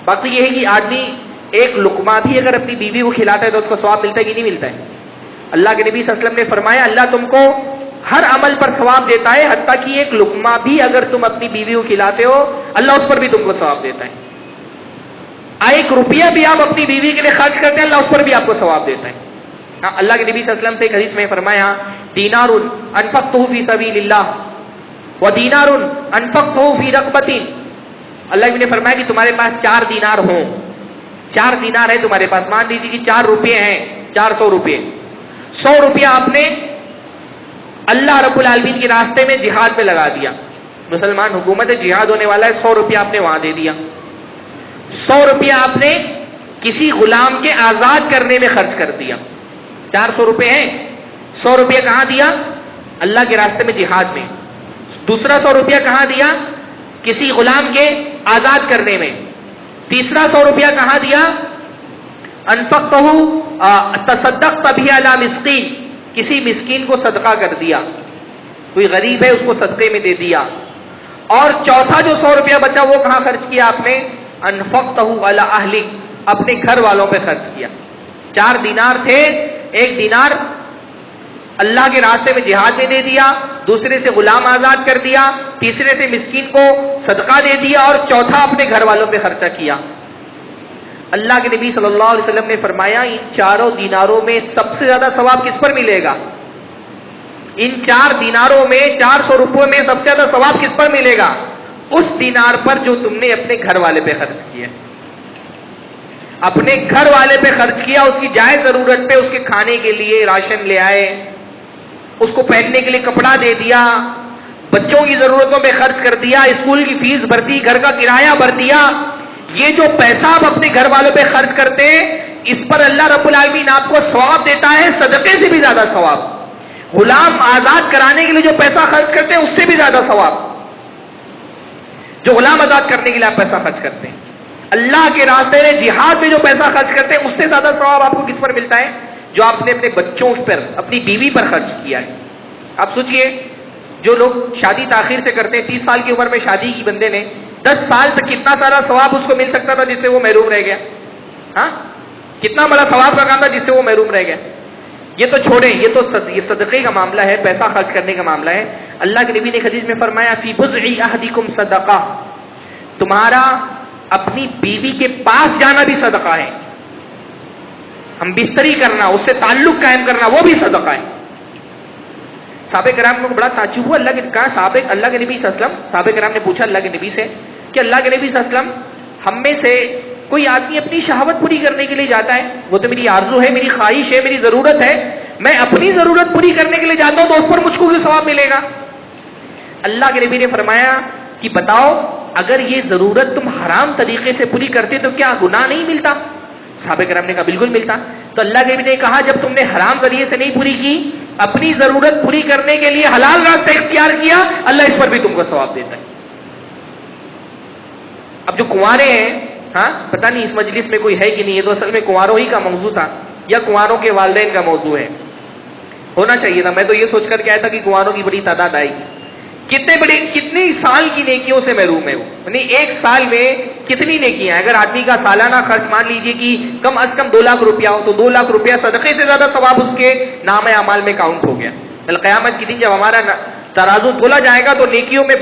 باقی یہ ہے کہ آدمی ایک لقمہ بھی اگر اپنی بیوی کو کھلاتا ہے تو اس کو ثواب ملتا ہے کہ نہیں ملتا ہے؟ اللہ کے نبی صلی اللہ علیہ وسلم نے فرمایا اللہ تم کو ہر عمل پر ثواب دیتا ہے، حتیٰ کہ ایک لقمہ بھی اگر تم اپنی بیوی کو کھلاتے ہو اللہ اس پر بھی تم کو ثواب دیتا ہے۔ ایک روپیہ بھی آپ اپنی بیوی کے لیے خرچ کرتے ہیں اللہ اس پر بھی آپ کو ثواب دیتا ہے۔ ہاں، اللہ کے نبی صلی اللہ علیہ وسلم سے ایک حدیث میں فرمایا دینار انفقتہ فی سبیل اللہ ودینار انفقتہ فی رقبۃ، اللہ نے فرمایا کہ تمہارے پاس 4 دینار ہوں، 4 دینار ہے تمہارے پاس، مان لیجیے کہ 4 روپے ہیں، 400 روپے، 100 روپیہ آپ نے اللہ رب العالمین کے راستے میں جہاد میں لگا دیا، مسلمان حکومت ہے جہاد ہونے والا ہے، 100 روپیہ آپ نے وہاں دے دیا، 100 روپیہ آپ نے کسی غلام کے آزاد کرنے میں خرچ کر دیا۔ 400 روپے ہیں، 100 روپیہ کہاں دیا؟ اللہ کے راستے میں جہاد میں، دوسرا 100 روپیہ کہاں دیا؟ کسی غلام کے آزاد کرنے میں، تیسرا 100 روپیہ کہاں دیا؟ انفقتہ تصدقت بہ علی مسکین، کسی مسکین کو صدقہ کر دیا، کوئی غریب ہے اس کو صدقے میں دے دیا، اور چوتھا جو 100 روپیہ بچا وہ کہاں خرچ کیا آپ نے؟ انفقتہ علی اہلک، اپنے گھر والوں پہ خرچ کیا۔ 4 دینار تھے، 1 دینار اللہ کے راستے میں جہاد میں دے دیا، دوسرے سے غلام آزاد کر دیا، تیسرے سے مسکین کو صدقہ دے دیا، اور چوتھا اپنے گھر والوں پہ خرچہ کیا۔ اللہ کے نبی صلی اللہ علیہ وسلم نے فرمایا ان 4 دیناروں میں سب سے زیادہ ثواب کس پر ملے گا؟ ان 4 دیناروں میں 400 روپے میں سب سے زیادہ ثواب کس پر ملے گا؟ اس دینار پر جو تم نے اپنے گھر والے پہ خرچ کیا، اپنے گھر والے پہ خرچ کیا، اس کی جائز ضرورت پہ، اس کے کھانے کے لیے راشن لے آئے، اس کو پہننے کے لیے کپڑا دے دیا، بچوں کی ضرورتوں پہ خرچ کر دیا، اسکول کی فیس بھر دی، گھر کا کرایہ بھر دیا. یہ جو پیسہ آپ اپنے گھر والوں پہ خرچ کرتے ہیں، اس پر اللہ رب العالمین آپ کو ثواب دیتا ہے صدقے سے بھی زیادہ ثواب. غلام آزاد کرانے کے لیے جو پیسہ خرچ کرتے ہیں اس سے بھی زیادہ ثواب. جو غلام آزاد کرنے کے لیے آپ پیسہ خرچ کرتے ہیں، اللہ کے راستے میں جہاد میں جو پیسہ خرچ کرتے ہیں، اس سے زیادہ ثواب آپ کو کس پر ملتا ہے؟ جو آپ نے اپنے بچوں پر، اپنی بیوی پر خرچ کیا ہے. آپ سوچئے، جو لوگ شادی تاخیر سے کرتے ہیں، 30 سال کی عمر میں شادی کی بندے نے، 10 سال تک کتنا سارا ثواب اس کو مل سکتا تھا جس سے وہ محروم رہ گیا. ہاں، کتنا بڑا ثواب کا کام تھا جس سے وہ محروم رہ گیا. یہ تو چھوڑیں، یہ صدقے کا معاملہ ہے، پیسہ خرچ کرنے کا معاملہ ہے. اللہ کے نبی نے حدیث میں فرمایا فی بضع احدکم صدقہ، تمہارا اپنی بیوی کے پاس جانا بھی صدقہ ہے. ہم بستری کرنا، اس سے تعلق قائم کرنا، وہ بھی صدقہ ہے. صحابہ کرام کو بڑا تعجب ہوا. اللہ کے نبی صلی اللہ علیہ وسلم، صحابہ کرام نے پوچھا اللہ کے نبی سے کہ اللہ کے نبی صلی اللہ علیہ وسلم، ہم میں سے کوئی آدمی اپنی شہوت پوری کرنے کے لیے جاتا ہے، وہ تو میری آرزو ہے، میری خواہش ہے، میری ضرورت ہے، میں اپنی ضرورت پوری کرنے کے لیے جاتا ہوں تو اس پر مجھ کو کیوں ثواب ملے گا؟ اللہ کے نبی نے فرمایا کہ بتاؤ، اگر یہ ضرورت تم حرام طریقے سے پوری کرتے تو کیا گناہ نہیں ملتا؟ صحابہ کرام نے کہا بالکل ملتا. تو اللہ کے نبی نے کہا جب تم نے حرام ذریعے سے نہیں پوری کی، اپنی ضرورت پوری کرنے کے لیے حلال راستہ اختیار کیا، اللہ اس پر بھی تم کو ثواب دیتا ہے. اب جو کنوارے ہیں، ہاں پتہ نہیں اس مجلس میں کوئی ہے کہ نہیں، یہ تو اصل میں کنواروں ہی کا موضوع تھا یا کنواروں کے والدین کا موضوع ہے. ہونا چاہیے تھا. میں تو یہ سوچ کر کے آیا تھا کہ کنواروں کی بڑی تعداد آئے گی. کتنے سال کی نیکیوں سے محروم ہے وہ، یعنی ایک سال میں کتنی نیکیاں. اگر آدمی کا سالانہ خرچ مان لیجیے کہ کم از کم 2 لاکھ روپیہ ہو تو 2 لاکھ روپیہ صدقے سے زیادہ ثواب اس کے نام اعمال میں کاؤنٹ ہو گیا. القیامت کے دن جب ہمارا ترازو تولا جائے گا تو نیکیوں میں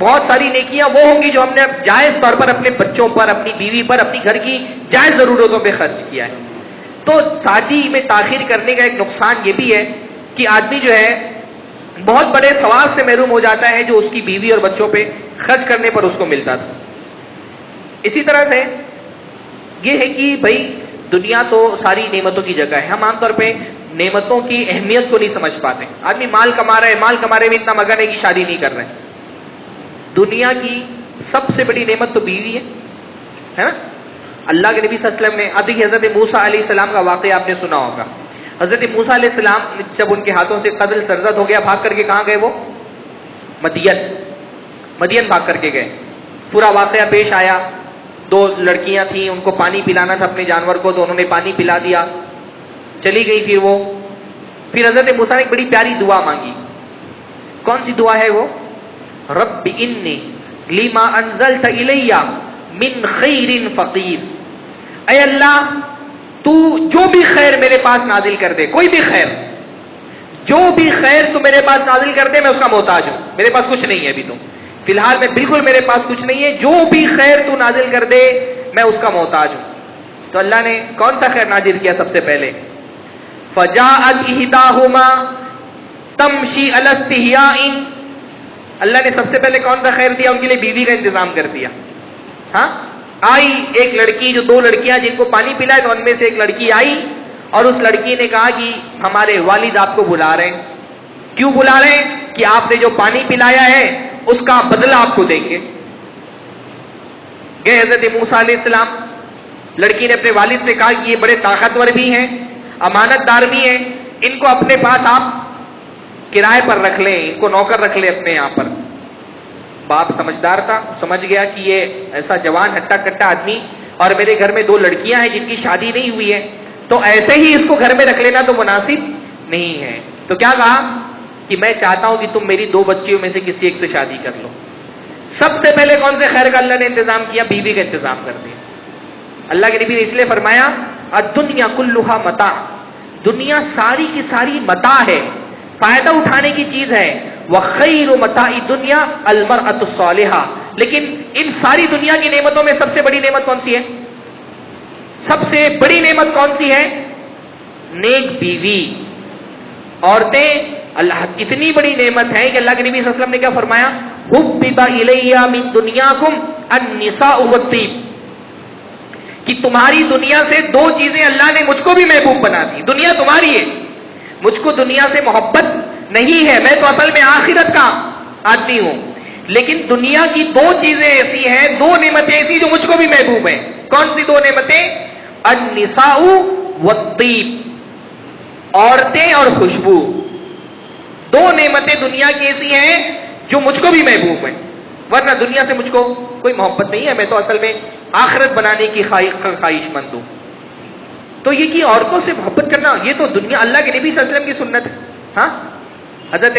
بہت ساری نیکیاں وہ ہوں گی جو ہم نے جائز طور پر اپنے بچوں پر، اپنی بیوی پر، اپنی گھر کی جائز ضرورتوں پہ خرچ کیا ہے. تو شادی میں تاخیر کرنے کا ایک نقصان یہ بھی ہے کہ آدمی جو ہے بہت بڑے ثواب سے محروم ہو جاتا ہے جو اس کی بیوی اور بچوں پہ خرچ کرنے پر اس کو ملتا تھا. اسی طرح سے یہ ہے کہ بھائی دنیا تو ساری نعمتوں کی جگہ ہے. ہم عام طور پہ نعمتوں کی اہمیت کو نہیں سمجھ پاتے. آدمی مال کما رہے بھی اتنا مگن ہے کہ شادی نہیں کر رہے. دنیا کی سب سے بڑی نعمت تو بیوی ہے نا. اللہ کے نبی صلی اللہ علیہ وسلم نے، اب دیکھیے حضرت موسیٰ علیہ السلام کا واقعہ آپ نے سنا ہوگا. حضرت موسیٰ علیہ السلام جب ان کے ہاتھوں سے قتل سرزد ہو گیا، بھاگ کر کے کہاں گئے؟ وہ مدین بھاگ کر کے گئے. پورا واقعہ پیش آیا. 2 لڑکیاں تھیں، ان کو پانی پلانا تھا اپنے جانور کو، تو انہوں نے پانی پلا دیا، چلی گئی. پھر حضرت موسیٰ نے ایک بڑی پیاری دعا مانگی. کون سی دعا ہے وہ؟ رب انی لما انزلت الی من خیر فقیر. اے اللہ، تو جو بھی خیر میرے پاس نازل کر دے، کوئی بھی خیر، جو بھی خیر تو میرے پاس نازل کر دے، میں اس کا محتاج ہوں. میرے پاس کچھ نہیں ہے ابھی، تو فی الحال میں بالکل میرے پاس کچھ نہیں ہے. جو بھی خیر تو نازل کر دے میں اس کا محتاج ہوں. تو اللہ نے کون سا خیر نازل کیا سب سے پہلے؟ فجاءت احداہما تمشی علی استحیاء. اللہ نے سب سے پہلے کون سا خیر دیا؟ ان کے لیے بیوی کا انتظام کر دیا. ہاں، آئی ایک لڑکی، جو 2 لڑکیاں جن کو پانی پلائے تو ان میں سے ایک لڑکی آئی اور اس لڑکی نے کہا کہ ہمارے والد آپ کو بلا رہے ہیں. کیوں بلا رہے ہیں؟ کہ آپ نے جو پانی پلایا ہے اس کا بدلہ آپ کو دیں گے. گئے حضرت موسیٰ علیہ السلام. لڑکی نے اپنے والد سے کہا کہ یہ بڑے طاقتور بھی ہیں، امانت دار بھی ہیں، ان کو اپنے پاس آپ کرائے پر رکھ لیں، ان کو نوکر رکھ لیں اپنے یہاں پر. باپ سمجھدار تھا، سمجھ گیا کہ یہ ایسا جوان ہٹا کٹا آدمی، اور میرے گھر میں 2 لڑکیاں ہیں جن کی شادی نہیں ہوئی ہے، تو ایسے ہی اس کو گھر میں رکھ لینا تو مناسب نہیں ہے. تو کیا کہا کہ میں چاہتا ہوں کہ تم میری 2 بچیوں میں سے کسی ایک سے شادی کر لو. سب سے پہلے کون سے خیر کا اللہ نے انتظام کیا؟ بیوی کا انتظام کر دیا. اللہ کے نبی نے اس لیے فرمایا الدنیا کلھا متاع، دنیا ساری کی ساری متاع ہے، فائدہ اٹھانے کی چیز ہے. وخیر متاع الدنیا المرأۃ الصالحہ. لیکن ان ساری دنیا کی نعمتوں میں سب سے بڑی نعمت کون سی ہے؟ سب سے بڑی نعمت کون سی ہے؟ نیک بیوی. عورتیں اللہ اتنی بڑی نعمت ہے کہ اللہ کے نبی صلی اللہ علیہ وسلم نے کیا فرمایا؟ حبب الی من دنیاکم النساء والطیب. کہ تمہاری دنیا سے 2 چیزیں اللہ نے مجھ کو بھی محبوب بنا دی. دنیا تمہاری ہے مجھ کو دنیا سے محبت نہیں ہے، میں تو اصل میں آخرت کا آدمی ہوں، لیکن دنیا کی دو چیزیں ایسی ہیں، دو نعمتیں ایسی جو مجھ کو بھی محبوب ہیں۔ کون سی دو نعمتیں؟ النساء والطیب، عورتیں اور خوشبو۔ دو نعمتیں دنیا کی ایسی ہیں جو مجھ کو بھی محبوب ہیں، ورنہ دنیا سے مجھ کو کوئی محبت نہیں ہے، میں تو اصل میں آخرت بنانے کی خواہش مند ہوں۔ تو یہ کہ عورتوں سے محبت کرنا، یہ تو دنیا اللہ کے نبی صلی اللہ علیہ وسلم کی سنت ہے۔ ہاں، حضرت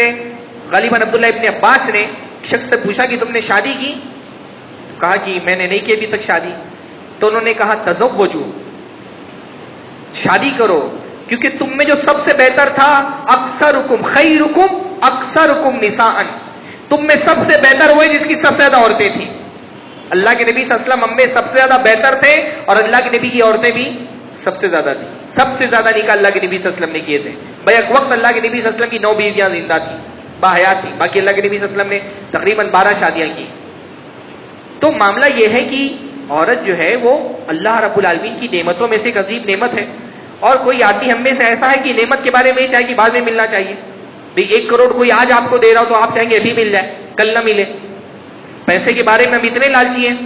غالباً عبداللہ ابن عباس نے شخص سے پوچھا کہ تم نے شادی کی؟ کہا کہ میں نے نہیں کی ابھی تک شادی۔ تو انہوں نے کہا تزوجوا، شادی کرو، کیونکہ تم میں جو سب سے بہتر تھا اکثرکم خیرکم اکثرکم نساء، تم میں سب سے بہتر ہوئے جس کی سب سے زیادہ عورتیں تھیں۔ اللہ کے نبی صلی اللہ علیہ وسلم ہم میں سب سے زیادہ بہتر تھے، اور اللہ کے نبی کی عورتیں بھی سب سے زیادہ تھیں۔ سب سے زیادہ نکاح اللہ کے نبی صلی اللہ علیہ وسلم نے کیے تھے۔ بیک وقت اللہ کے نبی صلی اللہ علیہ وسلم کی 9 بیویاں زندہ تھیں، باحیات تھیں، باقی اللہ کے نبی صلی اللہ علیہ وسلم نے تقریباً 12 شادیاں کی۔ تو معاملہ یہ ہے کہ عورت جو ہے وہ اللہ رب العالمین کی نعمتوں میں سے ایک عظیم نعمت ہے، اور کوئی آدمی ہم میں سے ایسا ہے کہ نعمت کے بارے میں یہ چاہے کہ بعد میں ملنا چاہیے۔ بھئی 1 کروڑ کوئی آج آپ کو دے رہا ہو تو آپ چاہیں گے ابھی مل جائے، کل نہ ملے۔ پیسے کے بارے میں ہم اتنے لالچی ہیں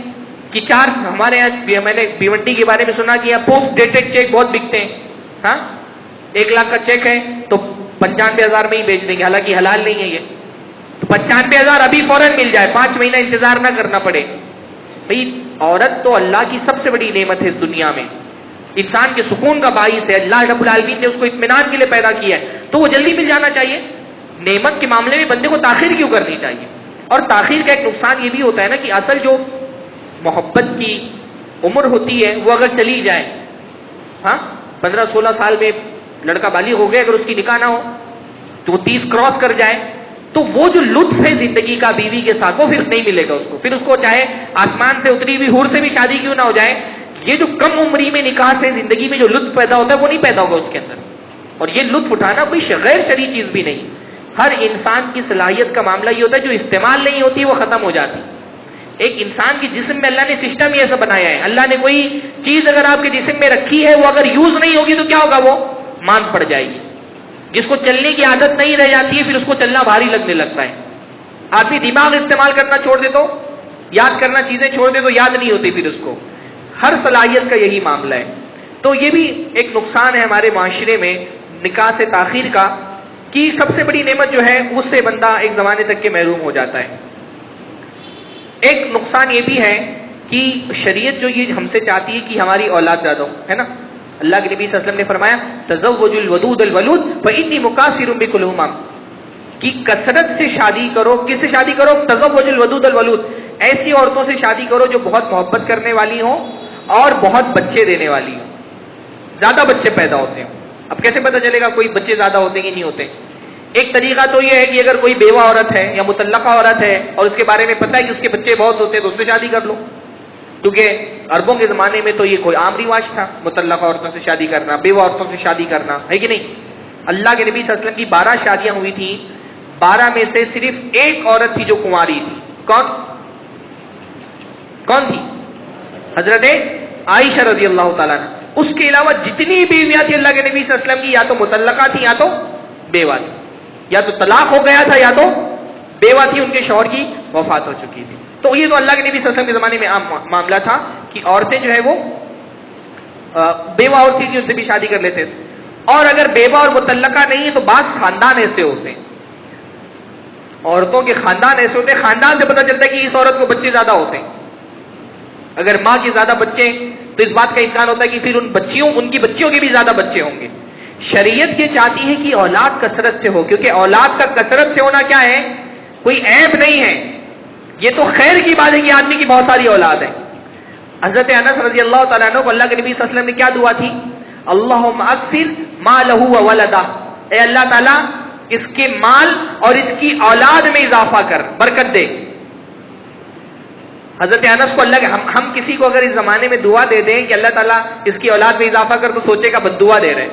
کہ ہمارے یہاں میں نے بھیونڈی کے بارے میں سنا کہ یہاں پوسٹ ڈیٹڈ چیک بہت بکتے ہیں۔ ہاں، 1 لاکھ کا چیک ہے تو 95,000 میں ہی بیچ دیں گے، حالانکہ حلال نہیں ہے یہ۔ تو 95,000 ابھی فوراً مل جائے، 5 مہینہ انتظار نہ کرنا پڑے۔ بھئی عورت تو اللہ کی سب سے بڑی نعمت ہے اس دنیا میں، انسان کے سکون کا باعث ہے، اللہ رب العالمین نے اس کو اطمینان کے لیے پیدا کیا ہے، تو وہ جلدی مل جانا چاہیے۔ نعمت کے معاملے میں بندے کو تاخیر کیوں کرنی چاہیے؟ اور تاخیر کا ایک نقصان یہ بھی ہوتا ہے نا کہ اصل جو محبت کی عمر ہوتی ہے وہ اگر چلی جائے، ہاں 15-16 سال میں لڑکا بالغ ہو گیا، اگر اس کی نکاح نہ ہو تو وہ 30 کراس کر جائے، تو وہ جو لطف ہے زندگی کا بیوی کے ساتھ وہ پھر نہیں ملے گا اس کو۔ پھر اس کو چاہے آسمان سے اتری ہوئی حور سے بھی شادی کیوں نہ ہو جائے، یہ جو کم عمری میں نکاح سے زندگی میں جو لطف پیدا ہوتا ہے وہ نہیں پیدا ہوگا اس کے اندر۔ اور یہ لطف اٹھانا کوئی غیر شرعی چیز بھی نہیں، ہر انسان کی صلاحیت کا معاملہ یہ ہوتا ہے، جو استعمال نہیں ہوتی وہ ختم ہو جاتی۔ ایک انسان کے جسم میں اللہ نے سسٹم ہی ایسا بنایا ہے، اللہ نے کوئی چیز اگر آپ کے جسم میں رکھی ہے، وہ اگر یوز نہیں ہوگی تو کیا ہوگا، وہ ماند پڑ جائے گی۔ جس کو چلنے کی عادت نہیں رہ جاتی ہے پھر اس کو چلنا بھاری لگنے لگتا ہے۔ آدمی دماغ استعمال کرنا چھوڑ دے تو، یاد کرنا چیزیں چھوڑ دے تو یاد نہیں ہوتی پھر اس کو۔ ہر صلاحیت کا یہی معاملہ ہے۔ تو یہ بھی ایک نقصان ہے ہمارے معاشرے میں نکاح سے تاخیر کا، کہ سب سے بڑی نعمت جو ہے اس سے بندہ ایک زمانے تک کے محروم ہو جاتا ہے۔ ایک نقصان یہ بھی ہے کہ شریعت جو یہ ہم سے چاہتی ہے کہ ہماری اولاد زیادہ ہو، ہے نا۔ اللہ کے نبی صلی اللہ علیہ وسلم نے فرمایا تزوجوا الودود الولود فإني مکاثر بکم الامم، کہ کثرت سے شادی کرو۔ کس سے شادی کرو؟ تزوجوا الودود الولود، ایسی عورتوں سے شادی کرو جو بہت محبت کرنے والی ہوں اور بہت بچے دینے والی ہوں، زیادہ بچے پیدا ہوتے ہیں۔ اب کیسے پتہ چلے گا کوئی بچے زیادہ ہوتے کہ نہیں ہوتے؟ ایک طریقہ تو یہ ہے کہ اگر کوئی بیوہ عورت ہے یا مطلقہ عورت ہے اور اس کے بارے میں پتہ ہے کہ اس کے بچے بہت ہوتے ہیں تو اس سے شادی کر لو، کیونکہ عربوں کے زمانے میں تو یہ کوئی عام رواج تھا، مطلقہ عورتوں سے شادی کرنا، بیوہ عورتوں سے شادی کرنا، ہے کہ نہیں؟ اللہ کے نبی صلی اللہ علیہ وسلم کی 12 شادیاں ہوئی تھیں، 12 میں سے صرف ایک عورت تھی جو کنواری تھی۔ کون تھی؟ حضرت عائشہ رضی اللہ تعالیٰ عنہ۔ اس کے علاوہ جتنی بیویاں تھی اللہ کے نبی صلی اللہ علیہ وسلم کی، یا تو مطلقہ تھی یا تو بیوہ تھی، یا تو طلاق ہو گیا تھا یا تو بیوہ تھی، ان کے شوہر کی وفات ہو چکی تھی۔ تو یہ تو اللہ کے نبی صلی اللہ علیہ وسلم کے زمانے میں عام معاملہ تھا کہ عورتیں جو ہے وہ بیوہ عورتیں تھی ان سے بھی شادی کر لیتے تھے۔ اور اگر بیوہ اور مطلقہ نہیں ہے تو بعض خاندان ایسے ہوتے ہیں، عورتوں کے خاندان ایسے ہوتے ہیں، خاندان سے پتہ چلتا ہے کہ اس عورت کو بچے زیادہ ہوتے ہیں۔ اگر ماں کے زیادہ بچے تو اس بات کا امکان ہوتا ہے کہ پھر ان کی بچیوں کے بھی زیادہ بچے ہوں گے۔ شریعت یہ چاہتی ہے کہ اولاد کثرت سے ہو، کیونکہ اولاد کا کثرت سے ہونا کیا ہے، کوئی عیب نہیں ہے، یہ تو خیر کی بات ہے کہ آدمی کی بہت ساری اولاد ہے۔ حضرت انس رضی اللہ تعالیٰ عنہ کو اللہ کے نبی صلی اللہ علیہ وسلم نے کیا دعا تھی؟ اللہم اکثر مالہ وولدہ، اے اللہ تعالیٰ اس کے مال اور اس کی اولاد میں اضافہ کر، برکت دے۔ حضرت انس کو اللہ کے ہم کسی کو اگر اس زمانے میں دعا دے دیں کہ اللہ تعالیٰ اس کی اولاد میں اضافہ کر، تو سوچے گا بد دعا دے رہے ہیں۔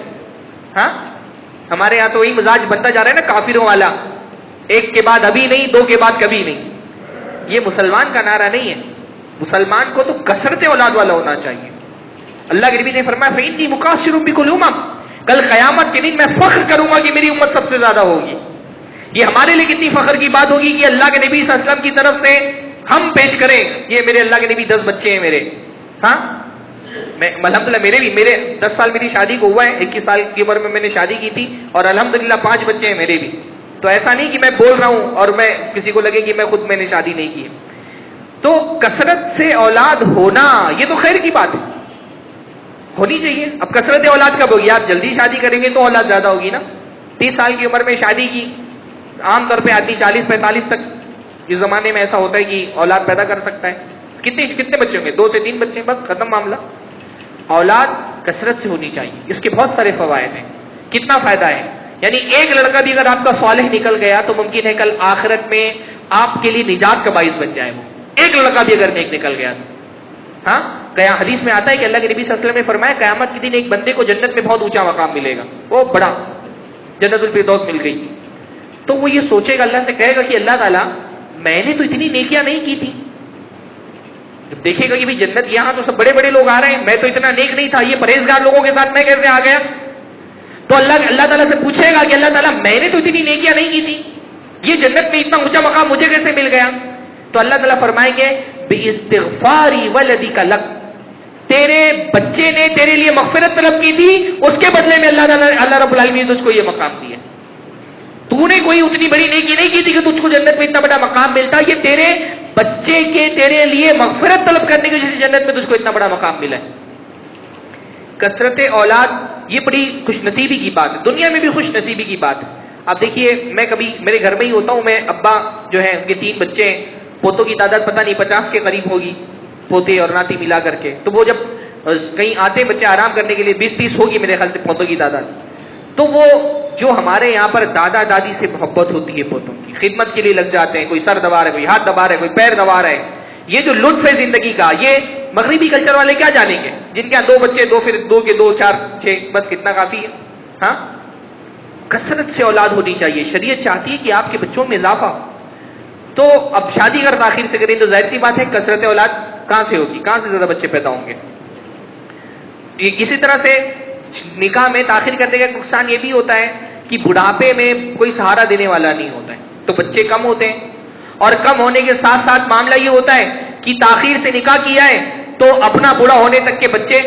ہاں، ہمارے یہاں تو وہی مزاج بنتا جا رہا ہے نا کافروں والا، ایک کے بعد ابھی نہیں، 2 کے بعد کبھی نہیں۔ یہ مسلمان کا نعرہ نہیں ہے، مسلمان کو تو کثرت اولاد والا ہونا چاہیے۔ اللہ کے نبی نے فرمایا فإنی مکاثر بکم الامم، کل قیامت کے دن میں فخر کروں گا کہ میری امت سب سے زیادہ ہوگی. یہ ہمارے لیے کتنی فخر کی بات ہوگی کہ اللہ کے نبی صلی اللہ علیہ وسلم کی طرف سے ہم پیش کریں یہ میرے اللہ کے نبی 10 بچے ہیں میرے. ہاں الحمدللہ میرے 10 سال میری شادی کو ہوا ہے, 21 سال کی عمر میں نے شادی کی تھی اور الحمدللہ 5 بچے ہیں میرے بھی. تو ایسا نہیں کہ میں بول رہا ہوں اور میں کسی کو لگے کہ میں نے شادی نہیں کی. تو کثرت سے اولاد ہونا یہ تو خیر کی بات ہے, ہونی چاہیے. اب کثرت اولاد کب ہوگی؟ آپ جلدی شادی کریں گے تو اولاد زیادہ ہوگی نا. 30 سال کی عمر میں شادی کی, عام طور پہ آدمی 40-45 تک اس زمانے میں ایسا ہوتا ہے کہ اولاد پیدا کر سکتا ہے. کتنے بچے ہوں گے؟ 2 سے 3 بچے, بس ختم معاملہ. اولاد کثرت سے ہونی چاہیے, اس کے بہت سارے فوائد ہیں. کتنا فائدہ ہے؟ یعنی ایک لڑکا بھی اگر آپ کا صالح نکل گیا تو ممکن ہے کل آخرت میں آپ کے لیے نجات کا باعث بن جائے. وہ ایک لڑکا بھی اگر نیک نکل گیا تو ہاں حدیث میں آتا ہے کہ اللہ کے نبی صلی اللہ علیہ وسلم نے فرمایا قیامت کے دن ایک بندے کو جنت میں بہت اونچا مقام ملے گا, وہ بڑا جنت الفردوس مل گئی. تو وہ یہ سوچے گا, اللہ سے کہے گا کہ اللہ تعالیٰ میں نے تو اتنی نیکیاں نہیں کی تھی. جب دیکھے گا کہ بھائی جنت یہاں تو سب بڑے بڑے لوگ آ رہے ہیں, میں تو اتنا نیک نہیں تھا, یہ پرہیزگار لوگوں کے ساتھ میں کیسے آ گیا. تو اللہ تعالیٰ سے پوچھے گا کہ اللہ تعالیٰ میں نے تو اتنی نیکیاں نہیں کی تھی, یہ جنت میں اتنا اونچا مقام مجھے کیسے مل گیا. تو اللہ تعالیٰ فرمائیں گے باستغفاری ولدک لک, تیرے بچے نے تیرے لیے مغفرت طلب کی تھی, اس کے بدلے میں اللہ رب العالمین نے تجھ کو یہ مقام دیا. تو نے کوئی اتنی بڑی نیکی نہیں کی تھی کہ تجھ کو جنت میں اتنا بڑا مقام ملتا, یہ تیرے بچے کے تیرے لیے مغفرت طلب کرنے کی وجہ سے جنت میں تجھ کو اتنا بڑا مقام ملا ہے. کثرت اولاد یہ بڑی خوش نصیبی کی بات ہے, دنیا میں بھی خوش نصیبی کی بات ہے. اب دیکھیے میں کبھی میرے گھر میں ہی ہوتا ہوں, میں ابا جو ہے ان کے 3 بچے ہیں, پوتوں کی تعداد پتہ نہیں 50 کے قریب ہوگی, پوتے اور ناتی ملا کر کے. تو وہ جب کہیں آتے بچے آرام کرنے کے لیے 20-30 ہوگی میرے خیال سے پوتوں کی تعداد. تو وہ جو ہمارے یہاں پر دادا دادی سے محبت ہوتی ہے پوتوں کی, خدمت کے لیے لگ جاتے ہیں, کوئی سر دبا رہا ہے, کوئی ہاتھ دبا رہا ہے, کوئی پیر دبا رہا ہے. یہ جو لطف ہے زندگی کا, یہ مغربی کلچر والے کیا جانیں گے, جن کے 2 بچے 2 پھر 2 کے 2 4 6 بس کتنا کافی ہے. ہاں کثرت سے اولاد ہونی چاہیے. شریعت چاہتی ہے کہ آپ کے بچوں میں اضافہ ہو. تو اب شادی اگر تاخیر سے کریں تو ظاہر سی بات ہے کثرت اولاد کہاں سے ہوگی, کہاں سے زیادہ بچے پیدا ہوں گے. اسی طرح سے نکاح میں تاخیر کرنے کا نقصان یہ بھی ہوتا ہے کہ بڑھاپے میں کوئی سہارا دینے والا نہیں ہوتا ہے, تو بچے کم ہوتے ہیں. اور کم ہونے کے ساتھ ساتھ معاملہ یہ ہوتا ہے کہ تاخیر سے نکاح کیا ہے تو اپنا بوڑھا ہونے تک کے بچے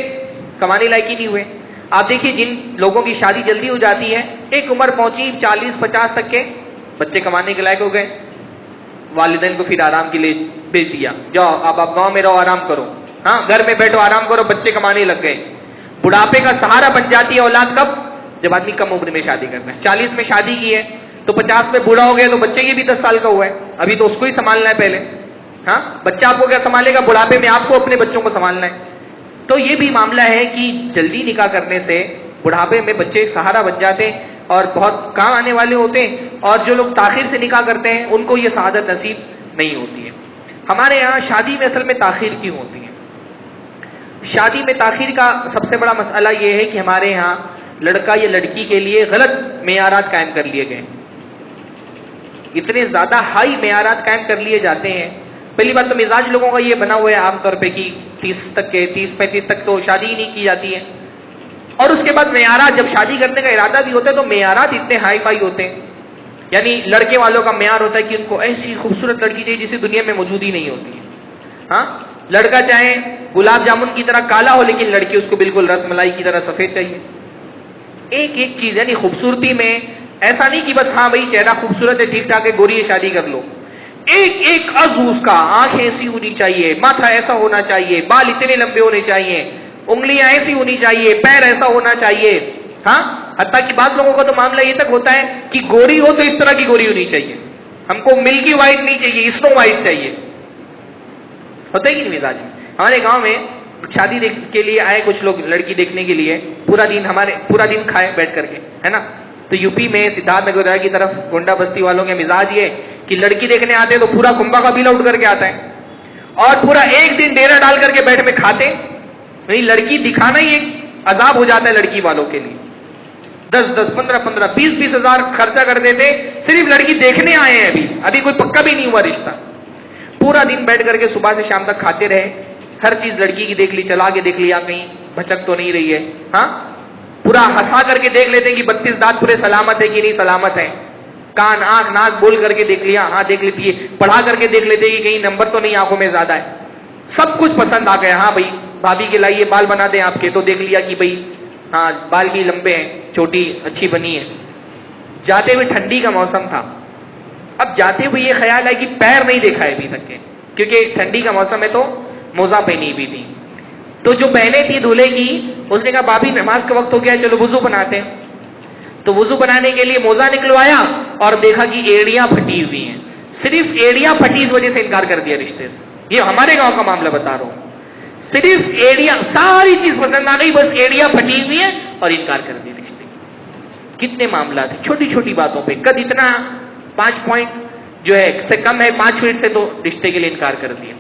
کمانے لائق ہی نہیں ہوئے. آپ دیکھیے جن لوگوں کی شادی جلدی ہو جاتی ہے, ایک عمر پہنچی 40-50 تک کے, بچے کمانے کے لائق ہو گئے, والدین کو پھر آرام کے لیے بھیج دیا, جاؤ اب آپ گاؤں میں رہو, آرام کرو, ہاں گھر میں بیٹھو آرام کرو, بچے کمانے لگ گئے. بڑھاپے کا سہارا بن جاتی ہے اولاد کب, جب آدمی کم عمر میں شادی کرتا ہے. 40 میں شادی کی ہے تو 50 میں بوڑھا ہو گیا, تو بچے یہ بھی 10 سال کا ہوا ہے, ابھی تو اس کو ہی سنبھالنا ہے پہلے. ہاں بچہ آپ کو کیا سنبھالے گا, بڑھاپے میں آپ کو اپنے بچوں کو سنبھالنا ہے. تو یہ بھی معاملہ ہے کہ جلدی نکاح کرنے سے بڑھاپے میں بچے ایک سہارا بن جاتے ہیں اور بہت کام آنے والے ہوتے ہیں, اور جو لوگ تاخیر سے نکاح کرتے ہیں ان کو یہ سعادت نصیب نہیں ہوتی ہے. ہمارے یہاں شادی میں اصل میں تاخیر کیوں ہوتی ہے؟ شادی میں تاخیر کا سب سے بڑا مسئلہ یہ ہے کہ ہمارے یہاں لڑکا یا لڑکی کے لیے غلط معیارات قائم کر لیے گئے, اتنے زیادہ ہائی معیارات قائم کر لیے جاتے ہیں. پہلی بات تو مزاج لوگوں کا یہ بنا ہوا ہے عام طور پہ کہ 30-35 تک تو شادی ہی نہیں کی جاتی ہے, اور اس کے بعد معیارات, جب شادی کرنے کا ارادہ بھی ہوتا ہے تو معیارات اتنے ہائی فائی ہوتے ہیں. یعنی لڑکے والوں کا معیار ہوتا ہے کہ ان کو ایسی خوبصورت لڑکی چاہیے جسے دنیا میں موجود ہی نہیں ہوتی ہے. ہاں لڑکا چاہے گلاب جامن کی طرح کالا ہو, لیکن لڑکی اس کو بالکل رس ملائی کی طرح سفید چاہیے. ایک ایک چیز, یعنی خوبصورتی میں ایسا نہیں کہ بس ہاں بھائی چہرہ خوبصورت ہے ٹھیک ٹھاک ہے گوری ہے شادی کر لو. ایک ایک عضو اس کا, آنکھ ایسی ہونی چاہیے, ماتھا ایسا ہونا چاہیے, بال اتنے لمبے ہونے چاہیے, انگلیاں ایسی ہونی چاہیے, پیر ایسا ہونا چاہیے. ہاں حتیٰ کہ بعض لوگوں کا تو معاملہ یہ تک ہوتا ہے کہ گوری ہو تو اس طرح کی گوری ہونی چاہیے, ہم کو ملکی وائٹ نہیں چاہیے, اسنو وائٹ چاہیے. ہوتا ہے کہ نہیں مزاج میں؟ ہمارے گاؤں میں شادی کے لیے آئے کچھ لوگ لڑکی دیکھنے کے لیے, پورا دن کھائے بیٹھ کر کے, ہے نا. تو یو پی میں سدھارتھ نگر کی طرف گونڈا بستی والوں کے مزاج یہ کہ لڑکی دیکھنے آتے تو پورا کنبا کا بیلا اٹھ کر کے آتا ہے, اور پورا ایک دن ڈیرا ڈال کر کے بیٹھ میں کھاتے. یعنی لڑکی دکھانا ہی ایک عذاب ہو جاتا ہے لڑکی والوں کے لیے. 10-10, 15-15, 20-20 ہزار خرچہ کر دیتے, صرف لڑکی دیکھنے آئے ہیں, ابھی کوئی پکا بھی نہیں ہوا رشتہ. پورا دن بیٹھ کر کے صبح سے شام تک کھاتے رہے, ہر چیز لڑکی کی دیکھ لی, چلا کے دیکھ لیا کہیں بھچک تو نہیں رہی ہے. ہاں پورا ہنسا کر کے دیکھ لیتے ہیں کہ 32 دانت پورے سلامت ہے کہ نہیں سلامت ہے، کان آنکھ ناک بول کر کے دیکھ لیا، ہاں دیکھ لیتی ہے، پڑھا کر کے دیکھ لیتے ہیں کہ کہیں نمبر تو نہیں آنکھوں میں زیادہ ہے، سب کچھ پسند آ گیا، ہاں بھائی بھابھی کے لائیے بال بنا دیں آپ کے، تو دیکھ لیا کہ بھائی ہاں بال بھی لمبے ہیں، چوٹی اچھی بنی ہے. جاتے ہوئے ٹھنڈی کا موسم تھا، اب جاتے ہوئے یہ خیال ہے کہ پیر نہیں دیکھا ہے ابھی تک کے، کیونکہ ٹھنڈی کا موسم ہے تو موزہ پہنی بھی تھی. تو جو پہلے تھی دولہے کی، اس نے کہا بھابھی نماز کا وقت ہو گیا ہے، چلو وضو بناتے ہیں. تو وضو بنانے کے لیے موزہ نکلوایا اور دیکھا کہ ایڑیاں پھٹی ہوئی ہیں. صرف ایڑیاں پھٹی اس وجہ سے انکار کر دیا رشتے سے. یہ ہمارے گاؤں کا معاملہ بتا رہا ہوں. صرف ایڑیاں، ساری چیز پسند آ گئی، بس ایڑیاں پھٹی ہوئی ہیں اور انکار کر دیا رشتے. کتنے معاملات ہیں چھوٹی چھوٹی باتوں پہ. قد اتنا 5 پوائنٹ جو ہے سے کم ہے 5 فٹ سے، تو رشتے کے لیے انکار کر دیا.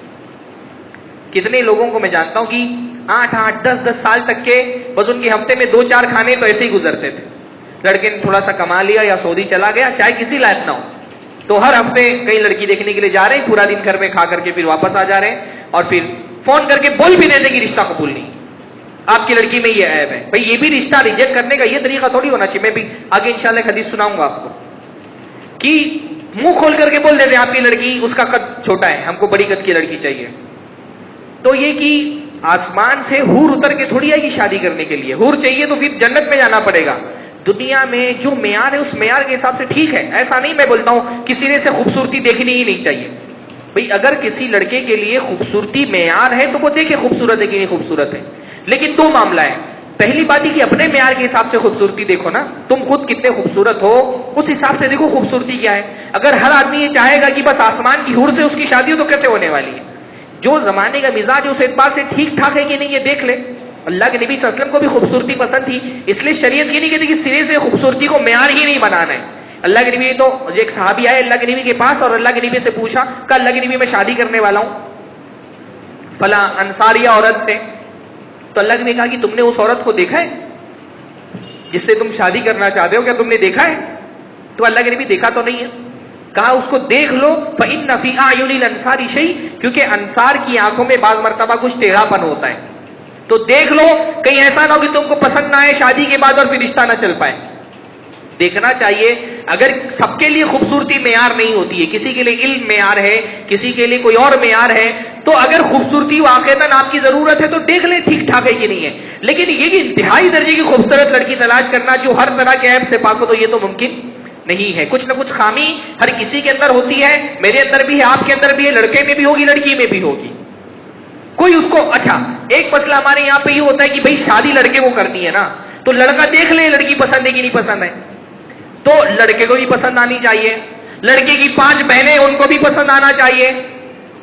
کتنے لوگوں کو میں جانتا ہوں کہ 8 10 سال تک کے بس ان کے ہفتے میں 2-4 کھانے تو ایسے ہی گزرتے تھے. لڑکے نے تھوڑا سا کما لیا یا سعودی چلا گیا، چاہے کسی لائق نہ ہو، تو ہر ہفتے کئی لڑکی دیکھنے کے لیے جا رہے ہیں، پورا دن گھر میں کھا کر کے پھر واپس آ جا رہے ہیں، اور پھر فون کر کے بول بھی دیتے کہ رشتہ قبول نہیں، آپ کی لڑکی میں یہ عیب ہے. بھائی یہ بھی رشتہ ریجیکٹ کرنے کا یہ طریقہ تھوڑی ہونا چاہیے. میں بھی آگے انشاءاللہ ایک حدیث سناؤں گا آپ کو کہ منہ کھول کر کے بول دیتے آپ کی لڑکی، اس کا قد چھوٹا ہے، ہم کو بڑی قد کی لڑکی چاہیے. تو یہ کہ آسمان سے حور اتر کے تھوڑی آئے گی شادی کرنے کے لیے. حور چاہیے تو پھر جنت میں جانا پڑے گا. دنیا میں جو معیار ہے اس معیار کے حساب سے ٹھیک ہے. ایسا نہیں میں بولتا ہوں کہ سرے سے خوبصورتی دیکھنی ہی نہیں چاہیے. بھئی اگر کسی لڑکے کے لیے خوبصورتی معیار ہے تو وہ دیکھے خوبصورت ہے کہ نہیں خوبصورت ہے. لیکن 2 معاملہ ہے. پہلی بات یہ کہ اپنے معیار کے حساب سے خوبصورتی دیکھو نا، تم خود کتنے خوبصورت ہو اس حساب سے دیکھو خوبصورتی کیا ہے. اگر ہر آدمی یہ چاہے گا کہ بس آسمان کی حور سے اس کی شادی ہو تو کیسے ہونے والی ہے. جو زمانے کا مزاج اس اعتبار سے ٹھیک ٹھاک ہے کہ نہیں یہ دیکھ لے. اللہ کے نبی صلی اللہ علیہ وسلم کو بھی خوبصورتی پسند تھی، اس لیے شریعت یہ نہیں کہتی کہ سرے سے خوبصورتی کو معیار ہی نہیں بنانا ہے. اللہ کے نبی تو ایک صحابی آئے اللہ کے نبی کے پاس اور اللہ کے نبی سے پوچھا کہ اللہ کے نبی میں شادی کرنے والا ہوں فلاں انصاریہ عورت سے. تو اللہ کے نبی کہا کہ تم نے اس عورت کو دیکھا ہے جس سے تم شادی کرنا چاہتے ہو، کیا تم نے دیکھا ہے؟ تو اللہ کے نبی دیکھا تو نہیں ہے. کہا اس کو دیکھ لو فَإِنَّ فِي أَعْيُنِ الْأَنصَارِ شَيْءٍ، کیونکہ انصار کی آنکھوں میں بعض مرتبہ کچھ ٹیڑھا پن ہوتا ہے. تو دیکھ لو کہیں ایسا نہ ہو کہ تم کو پسند نہ آئے شادی کے بعد اور پھر رشتہ نہ چل پائے. دیکھنا چاہیے. اگر سب کے لیے خوبصورتی معیار نہیں ہوتی ہے، کسی کے لیے علم معیار ہے، کسی کے لیے کوئی اور معیار ہے، تو اگر خوبصورتی واقعتاً آپ کی ضرورت ہے تو دیکھ لیں ٹھیک ٹھاک ہے کہ نہیں ہے. لیکن یہ کہ انتہائی درجے کی خوبصورت لڑکی تلاش کرنا جو ہر طرح کے عیب سے پاک ہو، تو یہ تو ممکن نہیں ہے. کچھ نہ کچھ خامی ہر کسی کے اندر ہوتی ہے. میرے اندر بھی ہے، آپ کے اندر بھی ہے، لڑکے میں بھی ہوگی، لڑکی میں بھی ہوگی. کوئی اس کو اچھا ایک مسئلہ ہمارے یہاں پہ یہ ہوتا ہے کہ بھائی شادی لڑکے کو کرنی ہے نا، تو لڑکا دیکھ لے لڑکی پسند ہے کہ نہیں پسند ہے. تو لڑکے کو بھی پسند آنی چاہیے، لڑکے کی 5 بہنیں ان کو بھی پسند آنا چاہیے،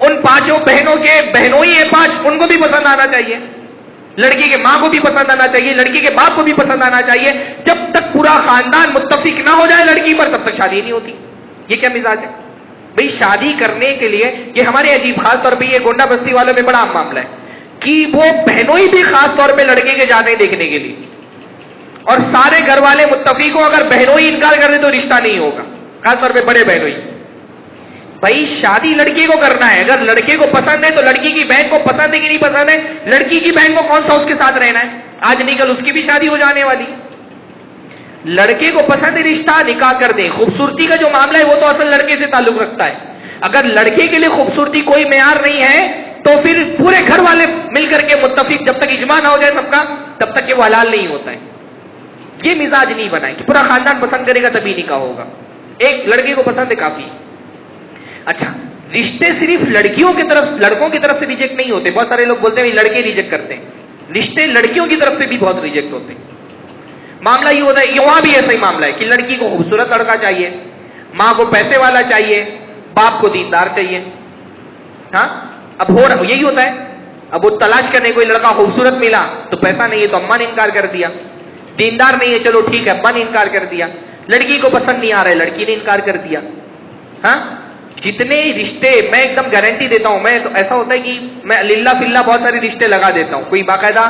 ان 5 بہنوں کے بہنوں ہی ہیں 5 ان کو بھی پسند آنا چاہیے، لڑکی کے ماں کو بھی پسند آنا چاہیے، لڑکی کے باپ کو بھی پسند آنا چاہیے. جب تک پورا خاندان متفق نہ ہو جائے لڑکی پر تب تک شادی نہیں ہوتی. یہ کیا مزاج ہے بھئی؟ شادی کرنے کے لیے یہ ہمارے عجیب، خاص طور پہ یہ گونڈا بستی والوں میں بڑا عام معاملہ ہے کہ وہ بہنوں ہی بھی خاص طور پہ لڑکے کے جاتے ہیں دیکھنے کے لیے، اور سارے گھر والے متفق ہو، اگر بہنوں ہی انکار کر دے تو رشتہ نہیں ہوگا، خاص طور پہ بڑے بہنوں ہی. بھائی شادی لڑکی کو کرنا ہے، اگر لڑکے کو پسند ہے تو لڑکی کی بہن کو پسند ہے کہ نہیں پسند ہے. لڑکی کی بہن کو کون سا اس کے ساتھ رہنا ہے؟ آج نہیں کل اس کی بھی شادی ہو جانے والی ہے. لڑکے کو پسند ہے رشتہ نکاح کر دیں. خوبصورتی کا جو معاملہ ہے وہ تو اصل لڑکے سے تعلق رکھتا ہے. اگر لڑکے کے لیے خوبصورتی کوئی معیار نہیں ہے تو پھر پورے گھر والے مل کر کے متفق، جب تک اجماع نہ ہو جائے سب کا تب تک کہ وہ حلال نہیں ہوتا ہے. یہ مزاج نہیں بنائیں کہ پورا خاندان پسند کرے گا تبھی نکاح ہوگا. ایک لڑکے کو پسند ہے کافی. اچھا رشتے صرف لڑکیوں کی طرف لڑکوں کی طرف سے ریجیکٹ نہیں ہوتے. بہت سارے لوگ بولتے ہیں لڑکے ریجیکٹ کرتے ہیں، رشتے لڑکیوں کی طرف سے بھی بہت ریجیکٹ ہوتے ہیں. معاملہ یہ ہوتا ہے وہاں بھی ایسا ہی معاملہ ہے کہ لڑکی کو خوبصورت لڑکا چاہیے، ماں کو پیسے والا چاہیے، باپ کو دیندار چاہیے. ہاں اب یہی ہوتا ہے. اب وہ تلاش کرنے کوئی لڑکا خوبصورت ملا تو پیسہ نہیں ہے تو اماں نے انکار کر دیا، دیندار نہیں ہے چلو ٹھیک ہے ابا نے انکار کر دیا، لڑکی کو پسند نہیں آ رہا ہے لڑکی نے انکار کر دیا. ہاں جتنے رشتے میں ایک دم گارنٹی دیتا ہوں، میں تو ایسا ہوتا ہے کہ میں للہ فی اللہ بہت سارے رشتے لگا دیتا ہوں. کوئی باقاعدہ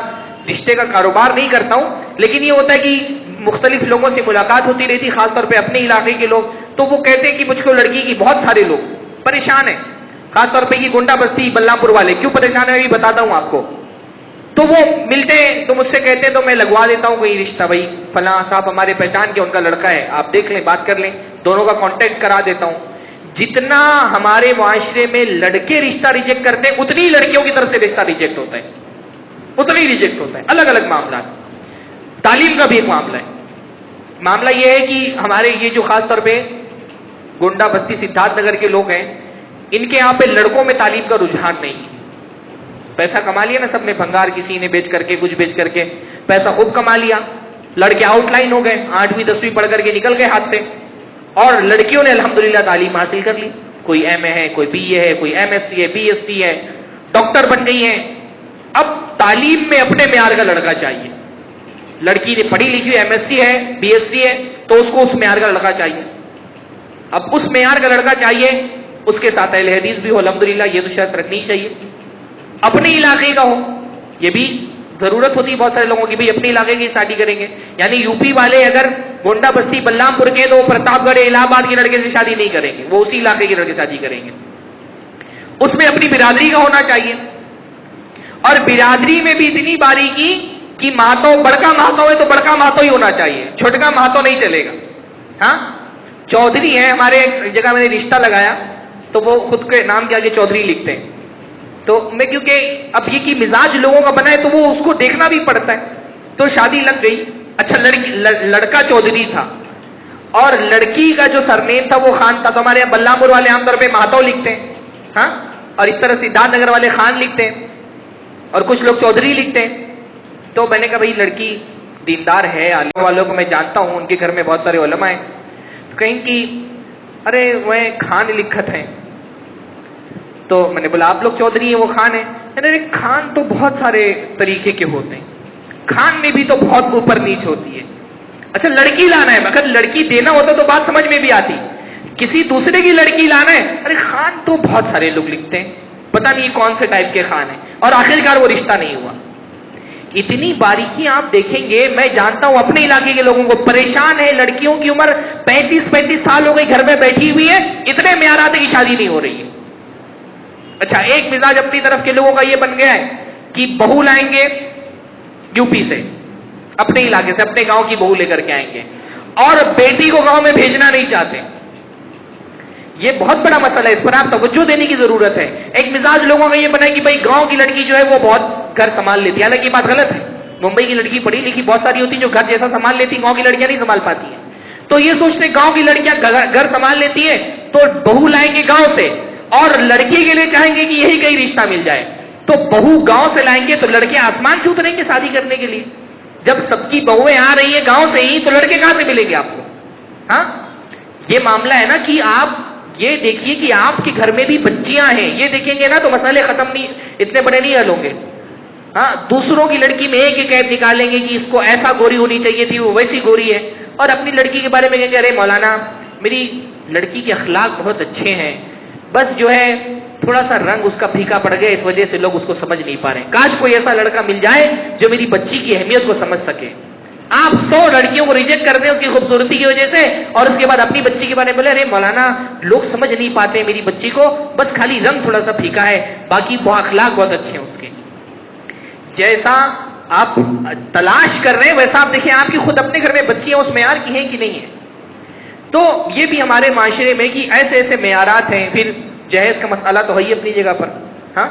رشتے کا کاروبار نہیں کرتا ہوں، لیکن یہ ہوتا ہے کہ مختلف لوگوں سے ملاقات ہوتی رہتی، خاص طور پہ اپنے علاقے کے لوگ. تو وہ کہتے ہیں کہ مجھ کو لڑکی کی بہت سارے لوگ پریشان ہیں، خاص طور پہ یہ گونڈا بستی بلرام پور والے. کیوں پریشان ہے میں بھی بتاتا ہوں آپ کو. تو وہ ملتے ہیں تو مجھ سے کہتے ہیں تو میں لگوا دیتا ہوں کوئی رشتہ، بھائی فلاں صاحب ہمارے پہچان کے ان کا لڑکا ہے، آپ دیکھ لیں، بات کر لیں، دونوں کا کانٹیکٹ کرا دیتا ہوں۔ جتنا ہمارے معاشرے میں لڑکے رشتہ ریجیکٹ کرتے ہیں اتنی لڑکیوں کی طرف سے رشتہ ریجیکٹ ہوتا ہے، اتنا ہی ریجیکٹ ہوتا ہے۔ الگ الگ معاملات، تعلیم کا بھی ایک معاملہ ہے۔ معاملہ یہ ہے کہ ہمارے یہ جو خاص طور پہ گونڈا بستی سدھارتھ نگر کے لوگ ہیں، ان کے یہاں پہ لڑکوں میں تعلیم کا رجحان نہیں ہے۔ پیسہ کما لیا نا سب نے، بھنگار کسی نے بیچ کر کے، کچھ بیچ کر کے پیسہ خوب کما لیا، لڑکے آؤٹ لائن ہو گئے، 8ویں 10ویں پڑھ کر کے نکل گئے ہاتھ سے، اور لڑکیوں نے الحمدللہ تعلیم حاصل کر لی، کوئی ایم اے ہے، کوئی بی اے ہے، کوئی ایم ایس سی ہے، بی ایس سی ہے، ڈاکٹر بن گئی ہیں۔ اب تعلیم میں اپنے معیار کا لڑکا چاہیے، لڑکی نے پڑھی لکھی ایم ایس سی ہے، بی ایس سی ہے، تو اس کو اس معیار کا لڑکا چاہیے۔ اب اس معیار کا لڑکا چاہیے، اس کے ساتھ اہل حدیث بھی ہو، الحمدللہ یہ تو شرط رکھنی چاہیے، اپنے علاقے کا ہو۔ یہ بھی ضرورت ہوتی ہے بہت سارے لوگوں کی، بھی اپنے علاقے کی شادی کریں گے، یعنی یو پی والے اگر گونڈا بستی بلرام پور کے، تو وہ پرتاپ گڑھ الہ آباد کے لڑکے سے شادی نہیں کریں گے، وہ اسی علاقے کے لڑکے سے شادی کریں گے۔ اس میں اپنی برادری کا ہونا چاہیے، اور برادری میں بھی اتنی باریکی کہ مہاتو، بڑکا مہاتو ہے تو بڑکا مہاتو ہی ہونا چاہیے، چھوٹکا مہاتو نہیں چلے گا۔ ہاں چودھری ہیں ہمارے، ایک جگہ میں نے رشتہ لگایا تو وہ خود کے نام کے آگے چودھری لکھتے ہیں، تو میں کیونکہ اب یہ کہ مزاج لوگوں کا بنا ہے تو وہ اس کو دیکھنا بھی پڑتا ہے، تو شادی لگ گئی۔ اچھا لڑکا چودھری تھا اور لڑکی کا جو سرنیم تھا وہ خان تھا، تو ہمارے یہاں بلرام پور والے عام طور پہ مہاتو لکھتے ہیں، ہاں، اور اس طرح سدھارتھ نگر والے خان لکھتے ہیں اور کچھ لوگ چودھری لکھتے ہیں۔ تو میں نے کہا بھائی لڑکی دیندار ہے، عالم والوں کو میں جانتا ہوں، ان کے گھر میں بہت سارے علماء ہیں، کہیں کی ارے وہ خان لکھت ہیں، تو میں نے بولا آپ لوگ چودھری ہیں وہ خان ہیں؟ ارے خان تو بہت سارے طریقے کے ہوتے ہیں، خان میں بھی تو بہت اوپر نیچ ہوتی ہے۔ اچھا لڑکی لانا ہے، اگر لڑکی دینا ہوتا تو بات سمجھ میں بھی آتی، کسی دوسرے کی لڑکی لانا ہے، ارے خان تو بہت سارے لوگ لکھتے ہیں، پتہ نہیں کون سے ٹائپ کے خان ہیں، اور آخرکار وہ رشتہ نہیں ہوا۔ اتنی باریکی آپ دیکھیں گے، میں جانتا ہوں اپنے علاقے کے لوگوں کو، پریشان ہے، لڑکیوں کی عمر 35 سال ہو گئی، گھر میں بیٹھی ہوئی ہے، اتنے معیارات کی شادی نہیں ہو رہی ہے۔ اچھا ایک مزاج اپنی طرف کے لوگوں کا یہ بن گیا ہے کہ بہو لائیں گے یو پی سے، اپنے علاقے سے، اپنے گاؤں کی بہو لے کر کے آئیں گے، اور بیٹی کو گاؤں میں بھیجنا نہیں چاہتے۔ یہ بہت بڑا مسئلہ ہے، اس پر آپ توجہ دینے کی ضرورت ہے۔ ایک مزاج لوگوں کا یہ بنا ہے کہ بھائی گاؤں کی لڑکی جو ہے وہ بہت گھر سنبھال لیتی ہے، حالانکہ یہ بات غلط ہے۔ ممبئی کی لڑکی پڑھی لکھی بہت ساری ہوتی ہیں جو گھر جیسا سنبھال لیتی ہیں، گاؤں کی لڑکیاں نہیں سنبھال پاتی ہیں۔ تو یہ سوچتے گاؤں کی لڑکیاں گھر سنبھال لیتی ہیں تو بہو لائیں گے گاؤں سے، اور لڑکی کے لیے چاہیں گے کہ یہی کہیں رشتہ مل جائے، تو بہو گاؤں سے لائیں گے تو لڑکے آسمان سے اتریں گے شادی کرنے کے لیے۔ جب سب کی بہویں آ رہی ہیں گاؤں سے ہی، تو لڑکے کہاں سے ملیں گے آپ کو؟ ہاں یہ معاملہ ہے نا کہ آپ یہ دیکھیے کہ آپ کے گھر میں بھی بچیاں ہیں، یہ دیکھیں گے نا تو مسئلے ختم نہیں، اتنے بڑے نہیں حل ہوں گے۔ ہاں دوسروں کی لڑکی میں ایک ایک عیب نکالیں گے کہ اس کو ایسا گوری ہونی چاہیے تھی، وہ ویسی گوری ہے، اور اپنی لڑکی کے بارے میں کہیں گے ارے مولانا میری لڑکی کے اخلاق بہت اچھے ہیں، بس جو ہے تھوڑا سا رنگ اس کا پھیکا پڑ گیا، اس وجہ سے لوگ اس کو سمجھ نہیں پا رہے ہیں، کاش کوئی ایسا لڑکا مل جائے جو میری بچی کی اہمیت کو سمجھ سکے۔ آپ 100 لڑکیوں کو ریجیکٹ کر دیں اس کی خوبصورتی کی وجہ سے، اور اس کے بعد اپنی بچی کے بارے میں بولے ارے مولانا لوگ سمجھ نہیں پاتے میری بچی کو، بس خالی رنگ تھوڑا سا پھیکا ہے، باقی اخلاق بہت اچھے ہیں اس کے۔ جیسا آپ تلاش کر رہے ہیں ویسا آپ دیکھیں آپ کی خود اپنے گھر میں بچیاں اس معیار کی ہیں کہ نہیں ہیں۔ تو یہ بھی ہمارے معاشرے میں کہ ایسے ایسے معیارات ہیں۔ پھر جہیز کا مسئلہ تو ہے ہی اپنی جگہ پر، ہاں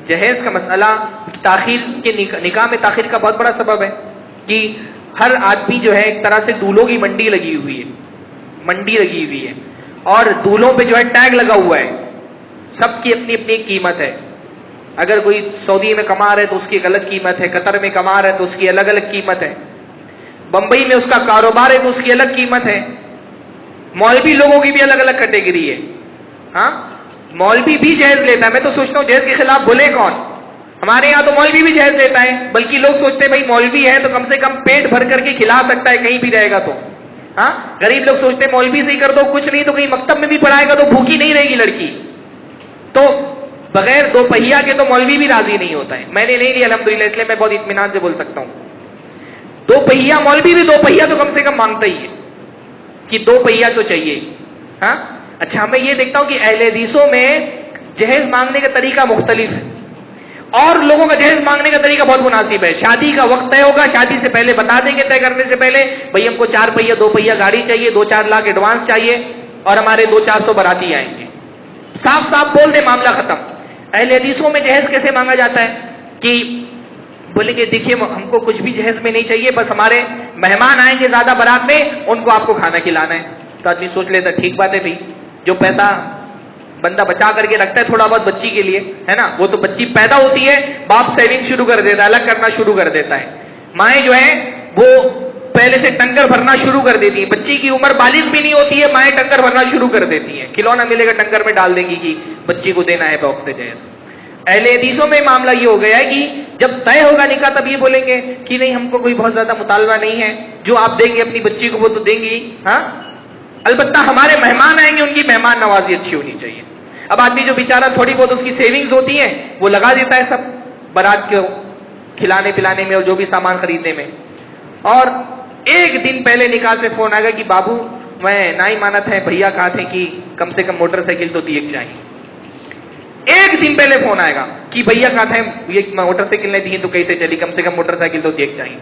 جہیز کا مسئلہ تاخیر کے نکاح میں تاخیر کا بہت بڑا سبب ہے کہ ہر آدمی جو ہے ایک طرح سے دولہوں کی منڈی لگی ہوئی ہے، منڈی لگی ہوئی ہے، اور دولہوں پہ جو ہے ٹیگ لگا ہوا ہے، سب کی اپنی اپنی قیمت ہے۔ اگر کوئی سعودی میں کما رہا ہے تو اس کی ایک الگ قیمت ہے، قطر میں کما رہا ہے تو اس کی الگ الگ قیمت ہے، بمبئی میں اس کا کاروبار ہے تو اس کی الگ قیمت ہے۔ مولوی لوگوں کی بھی الگ الگ کیٹیگری ہے، ہاں مولوی بھی جہیز لیتا ہے۔ میں تو سوچتا ہوں جہیز کے خلاف بولے کون؟ ہمارے یہاں تو مولوی بھی جہیز لیتا ہے، بلکہ لوگ سوچتے ہیں بھائی مولوی ہے تو کم سے کم پیٹ بھر کر کے کھلا سکتا ہے کہیں بھی رہے گا تو، ہاں غریب لوگ سوچتے ہیں مولوی سے ہی کر دو کچھ نہیں تو کہیں مکتب میں بھی پڑھائے گا تو بھوکی نہیں رہے گی لڑکی، تو بغیر 2 پہیا کے تو مولوی بھی راضی نہیں ہوتا ہے۔ میں نے نہیں لیا الحمدللہ، اس لیے میں بہت اطمینان سے بول سکتا ہوں 2 پہیا، مولوی بھی 2 پہیا تو کم سے کم مانگتا ہی ہے کہ 2 پہیا تو چاہیے، ہاں۔ اچھا میں یہ دیکھتا ہوں کہ اہل حدیثوں میں جہیز مانگنے کا طریقہ مختلف ہے، اور لوگوں کا جہیز مانگنے کا طریقہ بہت مناسب ہے. شادی کا وقت طے ہوگا, شادی سے پہلے بتا دیں گے, طے کرنے سے پہلے بھئی ہم کو 4 پہیہ 2 پہیہ گاڑی چاہیے, 2-4 لاکھ ایڈوانس چاہیے, اور ہمارے 200-400 باراتی آئیں گے. صاف صاف بول دیں, معاملہ ختم. اہل حدیثوں میں جہیز کیسے مانگا جاتا ہے کہ بولیں گے دیکھیے ہم کو کچھ بھی جہیز میں نہیں چاہیے, بس ہمارے مہمان آئیں گے زیادہ بارات میں, ان کو آپ کو کھانا کھلانا ہے. تو آدمی سوچ لیتا ہے ٹھیک بات ہے بھائی, جو پیسہ بندہ بچا کر کے رکھتا ہے تھوڑا بہت بچی کے لیے, ہے نا, وہ تو بچی پیدا ہوتی ہے باپ سیونگ شروع کر دیتا ہے, الگ کرنا شروع کر دیتا ہے. مائیں جو ہیں وہ پہلے سے ٹنکر بھرنا شروع کر دیتی ہیں. بچی کی عمر بالغ بھی نہیں ہوتی ہے, مائیں ٹنکر بھرنا شروع کر دیتی ہیں. کھلونا ملے گا ٹنکر میں ڈال دیں گی کہ بچی کو دینا ہے بوقت جہیز. اہل حدیثوں میں معاملہ یہ ہو گیا ہے کہ جب طے ہوگا نکاح تب یہ بولیں گے کہ نہیں ہم کو کوئی بہت زیادہ مطالبہ نہیں ہے, جو آپ دیں گے اپنی بچی کو وہ تو دیں گی, ہاں البتہ ہمارے مہمان آئیں گے ان کی مہمان نوازی اچھی ہونی چاہیے. اب آدمی جو بیچارہ تھوڑی بہت اس کی سیونگز ہوتی ہیں وہ لگا دیتا ہے سب بارات کو کھلانے پلانے میں اور جو بھی سامان خریدنے میں, اور ایک دن پہلے نکاح سے فون آئے گا کہ بابو میں نہ ہی مانا تھا, بھیا کہا تھے کہ کم سے کم موٹر سائیکل تو دیکھ چاہیے. ایک دن پہلے فون آئے گا کہ بھیا کہا تھا یہ موٹر سائیکل نہیں دی تو کیسے چلی, کم سے کم موٹر سائیکل تو دیکھ چاہیے.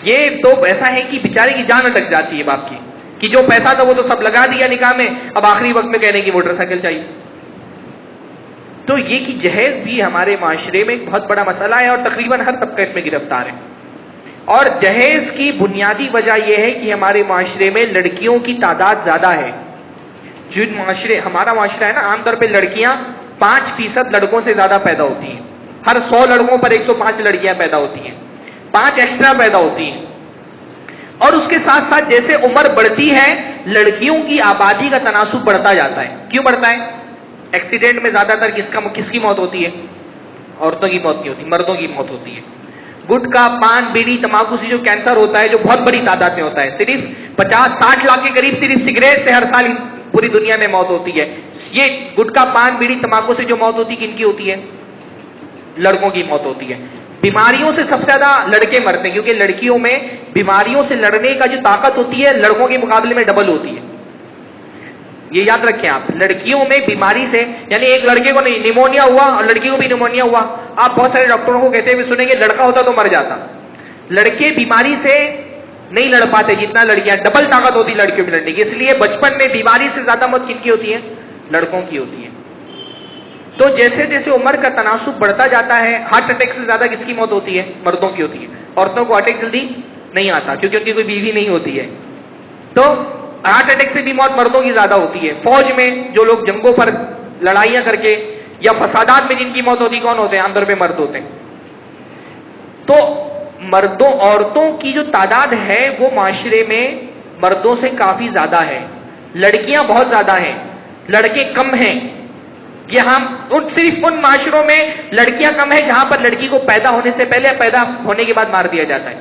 یہ تو ایسا ہے کہ بیچارے کی جان اٹک جاتی ہے باپ کی کہ جو پیسہ تھا وہ تو سب لگا دیا نکاح میں, اب آخری وقت میں کہنے کی موٹر سائیکل چاہیے. تو یہ کہ جہیز بھی ہمارے معاشرے میں ایک بہت بڑا مسئلہ ہے اور تقریباً ہر طبقہ اس میں گرفتار ہے. اور جہیز کی بنیادی وجہ یہ ہے کہ ہمارے معاشرے میں لڑکیوں کی تعداد زیادہ ہے. جن معاشرے ہمارا معاشرہ ہے نا, عام طور پہ لڑکیاں 5% لڑکوں سے زیادہ پیدا ہوتی ہیں. ہر 100 لڑکوں پر 105 لڑکیاں پیدا ہوتی ہیں, 5 ایکسٹرا پیدا ہوتی ہیں. اور اس کے ساتھ ساتھ جیسے عمر بڑھتی ہے لڑکیوں کی آبادی کا تناسب بڑھتا جاتا ہے. کیوں بڑھتا ہے؟ ایکسیڈنٹ میں زیادہ تر کس کی موت ہوتی ہے؟ عورتوں کی موت نہیں ہوتی, مردوں کی موت ہوتی ہے. گٹکا, پان, بیڑی, تمباکو سے جو کینسر ہوتا ہے جو بہت بڑی تعداد میں ہوتا ہے, صرف 50-60 لاکھ کے قریب صرف سگریٹ سے ہر سال پوری دنیا میں موت ہوتی ہے. یہ گٹکا, پان, بیڑی, تمباکو سے جو موت ہوتی ہے کن کی ہوتی ہے؟ لڑکوں کی موت ہوتی ہے. بیماریوں سے سب سے زیادہ لڑکے مرتے ہیں کیونکہ لڑکیوں میں بیماریوں سے لڑنے کا جو طاقت ہوتی ہے لڑکوں کے مقابلے میں ڈبل ہوتی ہے. یہ یاد رکھیں آپ, لڑکیوں میں بیماری سے, یعنی ایک لڑکے کو نہیں نیمونیا ہوا اور لڑکی کو بھی نیمونیا ہوا, آپ بہت سارے ڈاکٹروں کو کہتے ہوئے سنیں گے لڑکا ہوتا تو مر جاتا. لڑکے بیماری سے نہیں لڑ پاتے جتنا لڑکیاں, ڈبل طاقت ہوتی لڑکیوں میں لڑنے کی. اس لیے بچپن میں بیماری سے زیادہ موت کن کی ہوتی ہے؟ لڑکوں کی ہوتی ہے. تو جیسے جیسے عمر کا تناسب بڑھتا جاتا ہے ہارٹ اٹیک سے زیادہ کس کی موت ہوتی ہے؟ مردوں کی ہوتی ہے. عورتوں کو اٹیک جلدی نہیں آتا کیونکہ ان کی کوئی بیوی نہیں ہوتی ہے. تو ہارٹ اٹیک سے بھی موت مردوں کی زیادہ ہوتی ہے. فوج میں جو لوگ جنگوں پر لڑائیاں کر کے یا فسادات میں جن کی موت ہوتی کون ہوتے ہیں؟ عام طور پہ مرد ہوتے ہیں. تو عورتوں کی جو تعداد ہے وہ معاشرے میں مردوں سے کافی زیادہ ہے. لڑکیاں بہت زیادہ ہیں, لڑکے کم ہیں. یہ ہم صرف ان معاشروں میں لڑکیاں کم ہیں جہاں پر لڑکی کو پیدا ہونے سے پہلے پیدا ہونے کے بعد مار دیا جاتا ہے.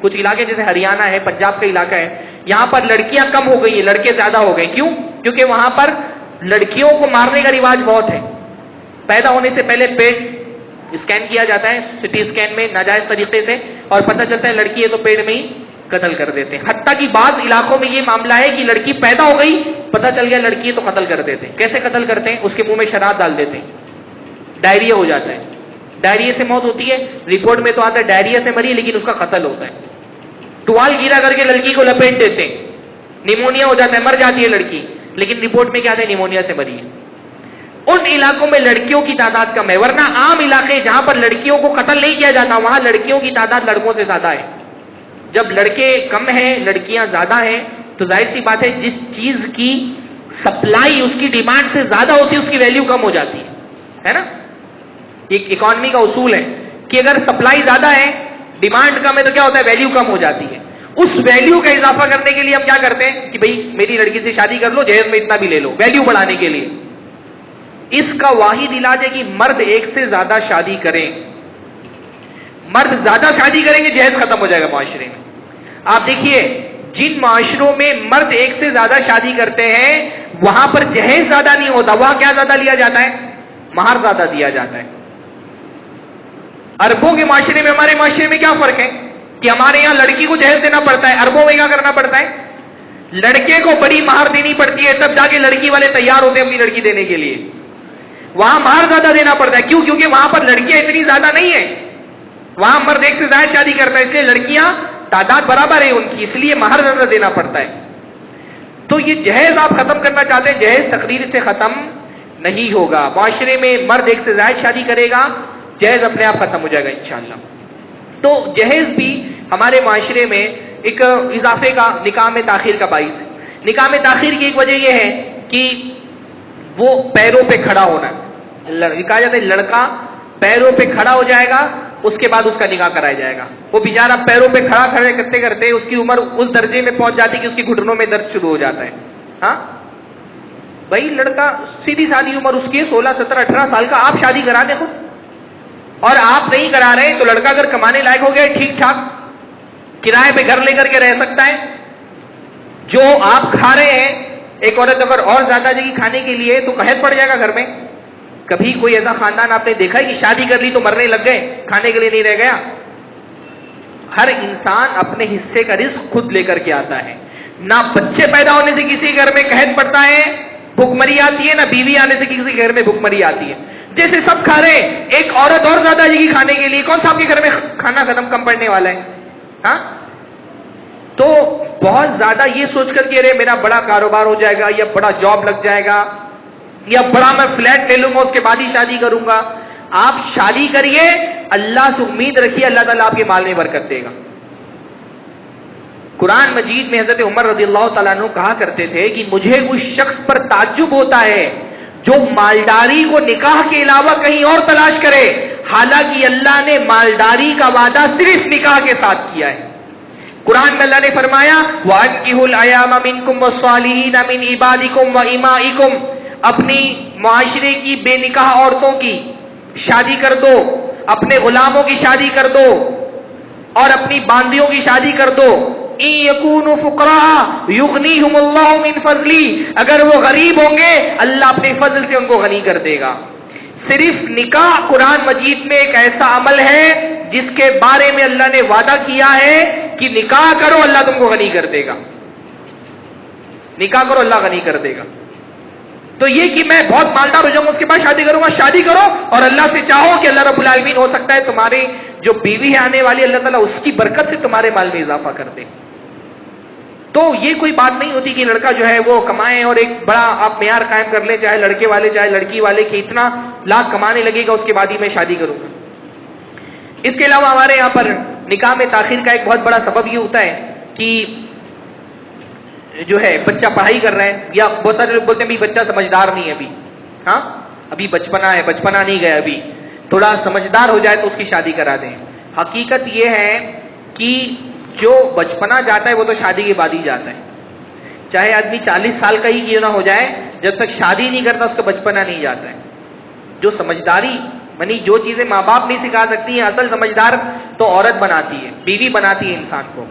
کچھ علاقے جیسے ہریانہ ہے, پنجاب کا علاقہ ہے, یہاں پر لڑکیاں کم ہو گئی ہیں, لڑکے زیادہ ہو گئے. کیوں؟ کیونکہ وہاں پر لڑکیوں کو مارنے کا رواج بہت ہے. پیدا ہونے سے پہلے پیٹ اسکین کیا جاتا ہے سٹی اسکین میں ناجائز طریقے سے, اور پتہ چلتا ہے لڑکی ہے تو پیٹ میں ہی قتل کر دیتے ہیں. حتیٰ کہ بعض علاقوں میں یہ معاملہ ہے کہ لڑکی پیدا ہو گئی, پتہ چل گیا لڑکی ہے تو قتل کر دیتے ہیں. کیسے قتل کرتے ہیں؟ اس کے منہ میں شراب ڈال دیتے ہیں, ڈائریا ہو جاتا ہے, ڈائریا سے موت ہوتی ہے. رپورٹ میں تو آتا ہے ڈائریا سے مری لیکن اس کا قتل ہوتا ہے. ٹوال گیلا کر کے لڑکی کو لپیٹ دیتے ہیں, نیمونیا ہو جاتا ہے, مر جاتی ہے لڑکی, لیکن رپورٹ میں کیا آتا ہے؟ نیمونیا سے مری ہے. ان علاقوں میں لڑکیوں کی تعداد کم ہے, ورنہ عام علاقے جہاں پر لڑکیوں کو قتل نہیں کیا جاتا وہاں لڑکیوں کی تعداد لڑکوں سے زیادہ ہے. جب لڑکے کم ہیں لڑکیاں زیادہ ہیں تو ظاہر سی بات ہے جس چیز کی سپلائی اس کی ڈیمانڈ سے زیادہ ہوتی ہے اس کی ویلیو کم ہو جاتی ہے نا. ایک اکانومی کا اصول ہے کہ اگر سپلائی زیادہ ہے ڈیمانڈ کم ہے تو کیا ہوتا ہے؟ ویلیو کم ہو جاتی ہے. اس ویلیو کا اضافہ کرنے کے لیے ہم کیا کرتے ہیں کہ بھئی میری لڑکی سے شادی کر لو, جہیز میں اتنا بھی لے لو, ویلیو بڑھانے کے لیے. اس کا واحد علاج ہے کہ مرد ایک سے زیادہ شادی کریں. مرد زیادہ شادی کریں گے جہیز ختم ہو جائے گا معاشرے میں. آپ دیکھیے جن معاشروں میں مرد ایک سے زیادہ شادی کرتے ہیں وہاں پر جہیز زیادہ نہیں ہوتا, وہاں کیا زیادہ لیا جاتا ہے؟ مہر زیادہ دیا جاتا ہے. عربوں کے معاشرے میں ہمارے معاشرے میں کیا فرق ہے کہ ہمارے یہاں لڑکی کو جہیز دینا پڑتا ہے, عربوں میں کیا کرنا پڑتا ہے؟ لڑکے کو بڑی مہر دینی پڑتی ہے تب جا کے لڑکی والے تیار ہوتے ہیں اپنی لڑکی دینے کے لیے. وہاں مہر زیادہ دینا پڑتا ہے. کیوں؟ کیونکہ وہاں پر لڑکیاں اتنی زیادہ نہیں ہیں, وہاں مرد ایک سے زائد شادی کرتا ہے, اس لیے لڑکیاں تعداد برابر ہے ان کی, اس لیے مہر زیادہ دینا پڑتا ہے. تو یہ جہیز آپ ختم کرنا چاہتے ہیں, جہیز تقریر سے ختم نہیں ہوگا. معاشرے میں مرد ایک سے زائد شادی کرے گا, جہیز اپنے آپ ختم ہو جائے گا انشاءاللہ. تو جہیز بھی ہمارے معاشرے میں ایک اضافے کا, نکاح میں تاخیر کا باعث ہے. نکاح میں تاخیر کی ایک وجہ یہ ہے کہ وہ پیروں پہ کھڑا ہونا. کہا جاتا ہے لڑکا پیروں پہ کھڑا ہو جائے گا, اس کے بعد اس کا نکاح کرایا جائے گا. وہ بیچارہ پیروں پہ کھڑے کرتے کرتے اس کی عمر اس درجے میں پہنچ جاتی کہ اس کی گھٹنوں میں درد شروع ہو جاتا ہے. ہاں بھائی, لڑکا سیدھی سادی عمر اس کی 16 17 18 سال کا, آپ شادی کرا دیں خود, اور آپ نہیں کرا رہے تو لڑکا اگر کمانے لائق ہو گیا ٹھیک ٹھاک, کرائے پہ گھر لے کر کے رہ سکتا ہے. جو آپ کھا رہے ہیں, ایک عورت اگر اور زیادہ جگہ کھانے کے لیے تو قحط پڑ جائے گا گھر میں. کبھی کوئی ایسا خاندان آپ نے دیکھا ہے کہ شادی کر لی تو مرنے لگ گئے, کھانے کے لیے نہیں رہ گیا؟ ہر انسان اپنے حصے کا رزق خود لے کر کے آتا ہے. نہ بچے پیدا ہونے سے کسی گھر میں قحط پڑتا ہے, بھوک مری آتی ہے, نہ بیوی آنے سے کسی گھر میں بھوک مری آتی ہے. جیسے سب کھا رہے ہیں, ایک عورت اور زیادہ جگہ کھانے کے لیے, کون سا آپ کے گھر میں کھانا ختم کم پڑنے والا ہے؟ ہاں, تو بہت زیادہ یہ سوچ کر کہ میرا بڑا کاروبار ہو جائے گا, یا بڑا جاب لگ جائے گا, یا بڑا میں فلیٹ لے لوں گا اس کے بعد ہی شادی کروں گا. آپ شادی کریے, اللہ سے امید رکھیے اللہ تعالیٰ آپ کے مال میں برکت دے گا. قرآن مجید میں حضرت عمر رضی اللہ تعالیٰ عنہ کہا کرتے تھے کہ مجھے اس شخص پر تعجب ہوتا ہے جو مالداری کو نکاح کے علاوہ کہیں اور تلاش کرے, حالانکہ اللہ نے مالداری کا وعدہ صرف نکاح کے ساتھ کیا ہے. قرآن میں اللہ نے فرمایا وَأَنكِحُوا الْأَيَامَ مِنكُمْ وَالصَّالِحِينَ مِنْ عِبَادِكُمْ وَإِمَائِكُمْ, اپنی معاشرے کی بے نکاح عورتوں کی شادی کر دو, اپنے غلاموں کی شادی کر دو, اور اپنی باندیوں کی شادی کر دو. إِن يَكُونُوا فُقَرَاءَ يُغْنِيهُمُ اللَّهُ مِنْ فَضْلِهِ, اگر وہ غریب ہوں گے اللہ اپنے فضل سے ان کو غنی کر دے گا. صرف نکاح قرآن مجید میں ایک ایسا عمل ہے جس کے بارے میں اللہ نے وعدہ کیا ہے کہ نکاح کرو اللہ تم کو غنی کر دے گا, نکاح کرو اللہ غنی کر دے گا. تو یہ کہ میں بہت مالدار ہو جاؤں گا اس کے بعد شادی کروں گا, شادی کرو اور اللہ سے چاہو کہ اللہ رب العالمین ہو سکتا ہے تمہاری جو بیوی ہے آنے والی اللہ تعالیٰ اس کی برکت سے تمہارے مال میں اضافہ کر دے. تو یہ کوئی بات نہیں ہوتی کہ لڑکا جو ہے وہ کمائے اور ایک بڑا آپ معیار قائم کر لیں, چاہے لڑکے والے چاہے لڑکی والے, کہ اتنا لاکھ کمانے لگے گا اس کے بعد ہی میں شادی کروں گا. اس کے علاوہ ہمارے یہاں پر نکاح میں تاخیر کا ایک بہت بڑا سبب یہ ہوتا ہے کہ جو ہے بچہ پڑھائی کر رہا ہے, یا بہت سارے لوگ بولتے ہیں بچہ سمجھدار نہیں ہے ابھی, ہاں ابھی بچپنا ہے, بچپنا نہیں گیا ابھی, تھوڑا سمجھدار ہو جائے تو اس کی شادی کرا دیں. حقیقت یہ ہے کہ جو بچپنا جاتا ہے وہ تو شادی کے بعد ہی جاتا ہے. چاہے آدمی 40 سال کا ہی کیوں نہ ہو جائے, جب تک شادی نہیں کرتا اس کا بچپنا نہیں جاتا ہے. جو سمجھداری یعنی جو چیزیں ماں باپ نہیں سکھا سکتی ہیں, اصل سمجھدار تو عورت بناتی ہے, بیوی بناتی ہے انسان کو.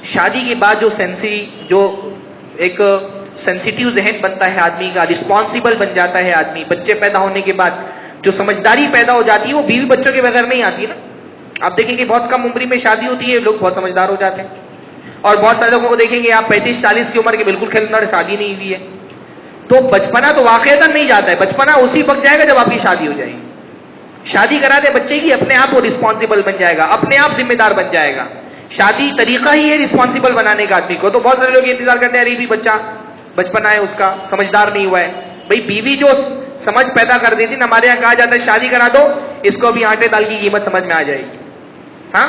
شادی کے بعد جو ایک سینسیٹیو ذہن بنتا ہے آدمی کا, رسپانسیبل بن جاتا ہے آدمی, بچے پیدا ہونے کے بعد جو سمجھداری پیدا ہو جاتی ہے وہ بیوی بچوں کے بغیر نہیں آتی ہے نا. آپ دیکھیں گے بہت کم عمری میں شادی ہوتی ہے, لوگ بہت سمجھدار ہو جاتے ہیں, اور بہت سارے لوگوں کو دیکھیں گے آپ 35-40 کی عمر کے بالکل کھیلنا شادی نہیں ہوئی ہے. تو بچپنا تو واقعتاً نہیں جاتا ہے, بچپنا اسی وقت جائے گا جب آپ کی شادی ہو جائے گی. شادی کرا دے بچے کی, اپنے آپ وہ رسپانسیبل بن جائے گا, اپنے آپ ذمہ دار بن جائے گا. شادی طریقہ ہی ہے رسپانسیبل بنانے کا آدمی کو. تو بہت سارے لوگ یہ انتظار کرتے ہیں ارے بھی بچہ بچپنا ہے اس کا, سمجھدار نہیں ہوا ہے. بھائی بیوی جو سمجھ پیدا کر دیتی نا, ہمارے یہاں کہا جاتا ہے شادی کرا دو اس کو ابھی آٹے دال کی قیمت سمجھ میں آ جائے گی. ہاں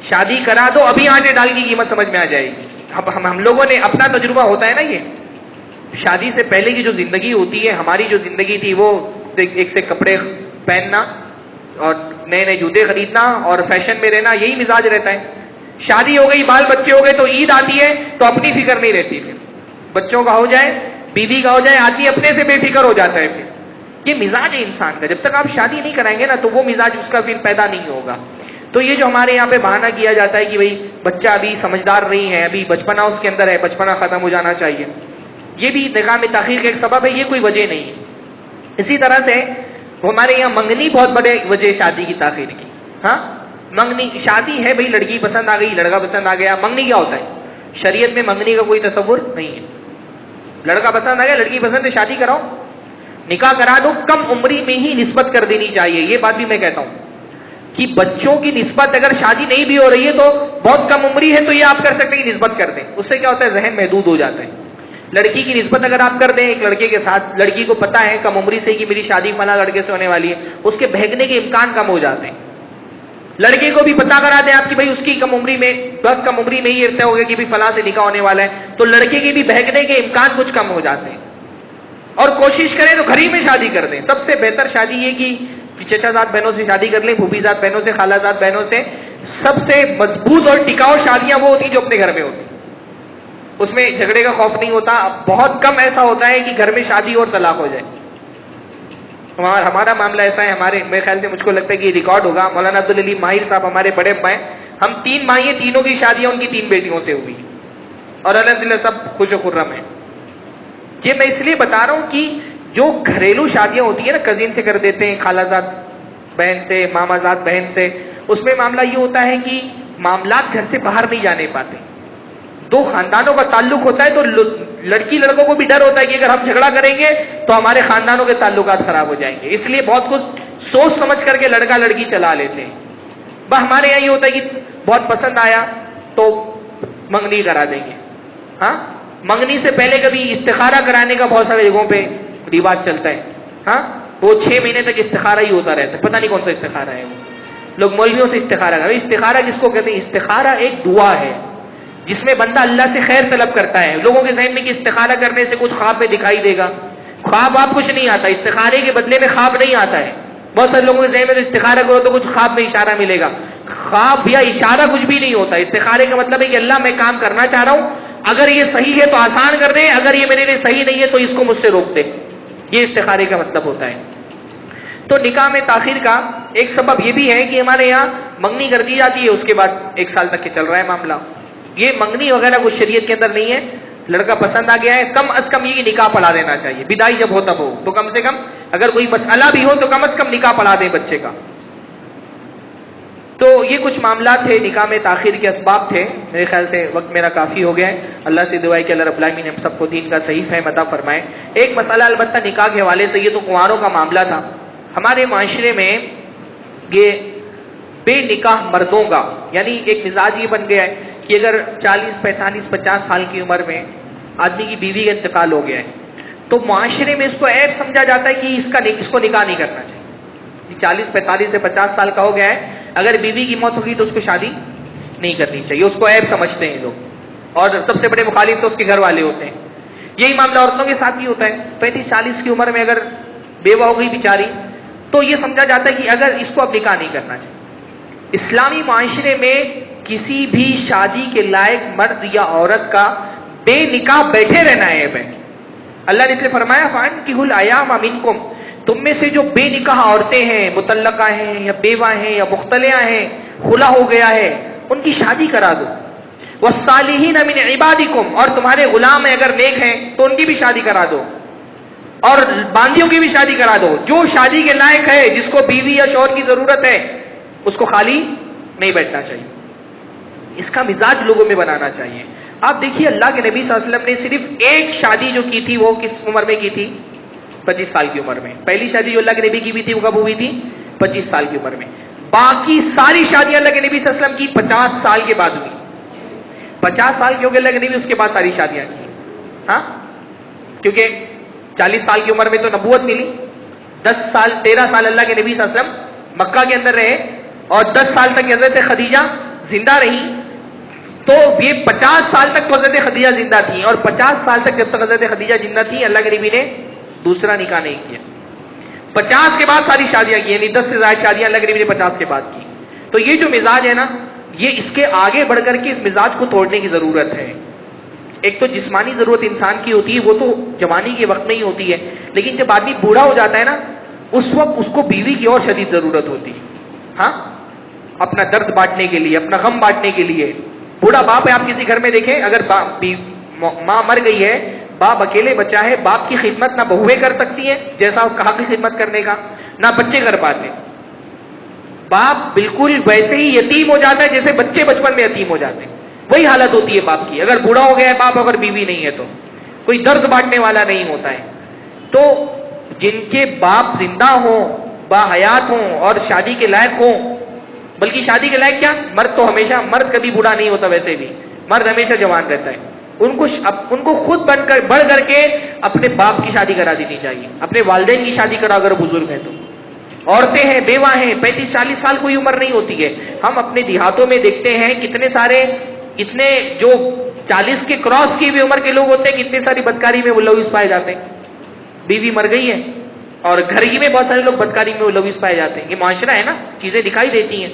شادی کرا دو ابھی آٹے دال کی قیمت سمجھ میں آ جائے گی. ہم لوگوں نے اپنا تجربہ ہوتا ہے نا, یہ شادی سے پہلے کی جو زندگی ہوتی ہے, ہماری جو زندگی تھی وہ ایک سے کپڑے پہننا اور نئے نئے جوتے خریدنا اور فیشن میں رہنا, یہی مزاج رہتا ہے. شادی ہو گئی, بال بچے ہو گئے تو عید آتی ہے تو اپنی فکر نہیں رہتی. پھر بچوں کا ہو جائے, بیوی کا ہو جائے, آدمی اپنے سے بے فکر ہو جاتا ہے. پھر یہ مزاج ہے انسان کا, جب تک آپ شادی نہیں کرائیں گے نا تو وہ مزاج اس کا پھر پیدا نہیں ہوگا. تو یہ جو ہمارے یہاں پہ بہانہ کیا جاتا ہے کہ بھئی بچہ ابھی سمجھدار نہیں ہے, ابھی بچپنا اس کے اندر ہے, بچپنا ختم ہو جانا چاہیے, یہ بھی نکاح میں تاخیر کا ایک سبب ہے, یہ کوئی وجہ نہیں ہے. اسی طرح سے ہمارے یہاں منگنی بہت بڑے وجہ شادی کی تاخیر کی. ہاں منگنی, شادی ہے بھئی لڑکی پسند آ گئی, لڑکا پسند آ گیا, منگنی کیا ہوتا ہے؟ شریعت میں منگنی کا کوئی تصور نہیں ہے. لڑکا پسند آ گیا, لڑکی پسند ہے, شادی کراؤ. نکاح کرا دو، کم عمری میں ہی نسبت کر دینی چاہیے. یہ بات بھی میں کہتا ہوں کہ بچوں کی نسبت اگر شادی نہیں بھی ہو رہی ہے تو بہت کم عمری ہے تو یہ آپ کر سکتے ہیں کہ نسبت کر دیں. اس سے کیا ہوتا ہے؟ ذہن محدود ہو جاتا ہے. لڑکی کی نسبت اگر آپ کر دیں ایک لڑکے کے ساتھ، لڑکی کو پتا ہے کم عمری سے کہ میری شادی فلاں لڑکے سے ہونے والی ہے، اس کے بہکنے کے امکان کم ہو جاتے ہیں. لڑکے کو بھی پتا کرا دیں آپ کی بھائی اس کی کم عمری میں، بہت کم عمری میں ہی طے ہو گیا کہ فلاں سے نکاح ہونے والا ہے، تو لڑکے کے بھی بہکنے کے امکان کچھ کم ہو جاتے ہیں. اور کوشش کریں تو گھر ہی میں شادی کر دیں. سب سے بہتر شادی یہ کہ چچا زاد بہنوں سے شادی کر لیں، پھوپھی زاد بہنوں سے، خالہ زاد بہنوں سے. سب سے مضبوط اور ٹکاؤ شادیاں وہ ہوتی ہیں جو اپنے گھر میں ہوتی ہیں، اس میں جھگڑے کا خوف نہیں ہوتا. بہت کم ایسا ہوتا ہے کہ گھر میں شادی اور طلاق ہو جائے. ہمارا معاملہ ایسا ہے، ہمارے میرے خیال سے مجھ کو لگتا ہے کہ یہ ریکارڈ ہوگا. مولانا عبدالعلی ماہر صاحب ہمارے بڑے ابا ہیں، ہم 3 بھائی ہیں، تینوں کی شادیاں ان کی 3 بیٹیوں سے ہوئی اور الحمدللہ سب خوش و خرم ہیں. یہ میں اس لیے بتا رہا ہوں کہ جو گھریلو شادیاں ہوتی ہیں نا، کزن سے کر دیتے ہیں، خالہ زاد بہن سے، ماما زاد بہن سے، اس میں معاملہ یہ ہوتا ہے کہ معاملات گھر سے باہر نہیں جانے پاتے. 2 خاندانوں کا تعلق ہوتا ہے تو لڑکی لڑکوں کو بھی ڈر ہوتا ہے کہ اگر ہم جھگڑا کریں گے تو ہمارے خاندانوں کے تعلقات خراب ہو جائیں گے. اس لیے بہت کچھ سوچ سمجھ کر کے لڑکا لڑکی چلا لیتے ہیں. ہمارے یہاں یہ ہوتا ہے کہ بہت پسند آیا تو منگنی کرا دیں گے. ہاں، منگنی سے پہلے کبھی استخارہ کرانے کا بہت سارے جگہوں پہ رواج چلتا ہے. ہاں، وہ 6 مہینے تک استخارہ ہی ہوتا رہتا ہے، پتہ نہیں کون سا استخارہ ہے. وہ لوگ مولویوں سے استخارہ کرتے. استخارہ کس کو کہتے ہیں؟ استخارہ ایک دعا ہے جس میں بندہ اللہ سے خیر طلب کرتا ہے. لوگوں کے ذہن میں کہ استخارہ کرنے سے کچھ خواب میں دکھائی دے گا. خواب آپ کچھ نہیں آتا، استخارے کے بدلے میں خواب نہیں آتا ہے. بہت سارے لوگوں کے ذہن میں تو استخارہ کرو تو کچھ خواب میں اشارہ ملے گا. خواب یا اشارہ کچھ بھی نہیں ہوتا. استخارے کا مطلب ہے کہ اللہ میں کام کرنا چاہ رہا ہوں، اگر یہ صحیح ہے تو آسان کر دے، اگر یہ میرے لیے صحیح نہیں ہے تو اس کو مجھ سے روک دے. یہ استخارے کا مطلب ہوتا ہے. تو نکاح میں تاخیر کا ایک سبب یہ بھی ہے کہ ہمارے یہاں منگنی کر دی جاتی ہے، اس کے بعد 1 سال تک کے چل رہا ہے معاملہ. یہ منگنی وغیرہ کچھ شریعت کے اندر نہیں ہے. لڑکا پسند آ گیا ہے، کم از کم یہ نکاح پڑھا دینا چاہیے. بدائی جب ہو تب ہو تو کم سے کم اگر کوئی مسئلہ بھی ہو تو کم از کم نکاح پڑھا دیں بچے کا. تو یہ کچھ معاملات تھے، نکاح میں تاخیر کے اسباب تھے. میرے خیال سے وقت میرا کافی ہو گیا ہے. اللہ سے دعا ہے کہ اللہ رب العالمین ہم سب کو دین کا صحیح فہم عطا فرمائے. ایک مسئلہ البتہ نکاح کے حوالے سے، یہ تو کنواروں کا معاملہ تھا. ہمارے معاشرے میں یہ بے نکاح مردوں کا یعنی ایک مزاج یہ بن گیا ہے کہ اگر 40 45 50 سال کی عمر میں آدمی کی بیوی کا انتقال ہو گیا ہے تو معاشرے میں اس کو عیب سمجھا جاتا ہے کہ اس کو نکاح نہیں کرنا چاہیے. 40 45 سے 50 سال کا ہو گیا ہے، اگر بیوی کی موت ہوگی تو اس کو شادی نہیں کرنی چاہیے. اس کو عیب سمجھتے ہیں لوگ، اور سب سے بڑے مخالف تو اس کے گھر والے ہوتے ہیں. یہی معاملہ عورتوں کے ساتھ بھی ہوتا ہے. 35 40 کی عمر میں اگر بیوہ ہو گئی بیچاری تو یہ سمجھا جاتا ہے کہ اگر اس کو اب نکاح نہیں کرنا چاہیے. اسلامی معاشرے میں کسی بھی شادی کے لائق مرد یا عورت کا بے نکاح بیٹھے رہنا عیب ہے. اللہ نے اس لیے فرمایا فَأَنكِحُوا الْأَيَامَ مِنكُمْ، تم میں سے جو بے نکاح عورتیں ہیں، مطلقہ ہیں یا بیوہ ہیں یا مختلعہ ہیں، خلا ہو گیا ہے، ان کی شادی کرا دو. وَالصَّالِحِينَ مِنْ عِبَادِكُمْ، اور تمہارے غلام ہیں اگر نیک ہیں تو ان کی بھی شادی کرا دو، اور باندیوں کی بھی شادی کرا دو. جو شادی کے لائق ہے، جس کو بیوی یا شوہر کی ضرورت ہے، اس کو خالی نہیں بیٹھنا چاہیے. اس کا مزاج لوگوں میں بنانا چاہیے. آپ دیکھیے اللہ کے نبی صلی اللہ علیہ وسلم نے صرف ایک شادی جو کی تھی وہ کس عمر میں کی تھی؟ 25 سال کی عمر میں. پہلی شادی جو اللہ کے نبی کی ہوئی تھی وہ کب ہوئی تھی؟ 25 سال کی عمر میں. باقی ساری شادیاں اللہ کے نبی صلی اللہ علیہ وسلم کی 50 سال کے بعد ہوئی. 50 سال کی ہو گئے اللہ کے نبی، اس کے بعد ساری شادیاں کی. ہاں، کیونکہ 40 سال کی عمر میں تو نبوت ملی. 10 سال 13 سال اللہ کے نبی صلی اللہ علیہ وسلم مکہ کے اندر رہے اور 10 سال تک حضرت خدیجہ زندہ رہی. تو یہ 50 سال تک تو حضرت خدیجہ زندہ تھی، اور 50 سال تک جب تک حضرت خدیجہ زندہ تھی اللہ کے نبی نے دوسرا نکاح نہیں کیا. 50 کے بعد ساری شادیاں کی، یعنی 10 سے زائد شادیاں اللہ کے نبی نے 50 کے بعد کی. تو یہ جو مزاج ہے نا، یہ اس کے آگے بڑھ کر کے اس مزاج کو توڑنے کی ضرورت ہے. ایک تو جسمانی ضرورت انسان کی ہوتی ہے، وہ تو جوانی کے وقت میں ہی ہوتی ہے، لیکن جب آدمی بوڑھا ہو جاتا ہے نا اس وقت اس کو بیوی کی اور شدید ضرورت ہوتی ہے. ہاں، اپنا درد بانٹنے کے لیے، اپنا غم بانٹنے کے لیے. بوڑھا باپ ہے، آپ کسی گھر میں دیکھیں، اگر ماں مر گئی ہے، باپ اکیلے بچہ ہے، باپ کی خدمت نہ بہویں کر سکتی ہیں جیسا اس کا حق کی خدمت کرنے کا، نہ بچے کر پاتے. باپ بالکل ویسے ہی یتیم ہو جاتا ہے جیسے بچے بچپن میں یتیم ہو جاتے ہیں. وہی حالت ہوتی ہے باپ کی. اگر بوڑھا ہو گیا ہے باپ، اگر بیوی نہیں ہے تو کوئی درد بانٹنے والا نہیں ہوتا ہے. تو جن کے باپ زندہ ہوں، باحیات ہوں اور شادی کے لائق ہوں، بلکہ شادی کے لائق کیا، مرد تو ہمیشہ، مرد کبھی بوڑھا نہیں ہوتا، ویسے بھی مرد ہمیشہ جوان رہتا ہے، ان کو خود بڑھ کر کے اپنے باپ کی شادی کرا دینی چاہیے، اپنے والدین کی شادی کرا اگر بزرگ ہیں تو۔ عورتیں ہیں، بیوہ ہیں، 35-40 سال کوئی عمر نہیں ہوتی ہے۔ ہم اپنے دیہاتوں میں دیکھتے ہیں کتنے سارے، اتنے جو 40 کے کراس کی بھی عمر کے لوگ ہوتے ہیں، کتنے ساری بدکاری میں ملوث پائے جاتے ہیں۔ بیوی مر گئی ہے اور گھر ہی میں بہت سارے لوگ بدکاری میں ملوث پائے جاتے ہیں۔ یہ معاشرہ ہے نا، چیزیں دکھائی دیتی ہیں۔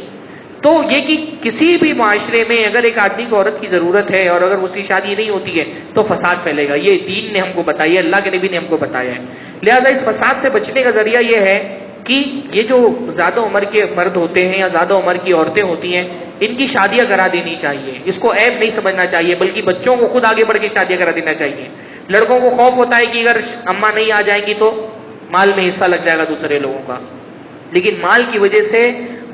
تو یہ کہ کسی بھی معاشرے میں اگر ایک آدمی کو عورت کی ضرورت ہے اور اگر اس کی شادی نہیں ہوتی ہے تو فساد پھیلے گا، یہ دین نے ہم کو بتایا ہے، اللہ کے نبی نے ہم کو بتایا ہے۔ لہذا اس فساد سے بچنے کا ذریعہ یہ ہے کہ یہ جو زیادہ عمر کے مرد ہوتے ہیں یا زیادہ عمر کی عورتیں ہوتی ہیں، ان کی شادیاں کرا دینی چاہیے، اس کو عیب نہیں سمجھنا چاہیے، بلکہ بچوں کو خود آگے بڑھ کے شادیاں کرا دینا چاہیے۔ لڑکوں کو خوف ہوتا ہے کہ اگر اماں نہیں آ جائیں گی تو مال میں حصہ لگ جائے گا دوسرے لوگوں کا، لیکن مال کی وجہ سے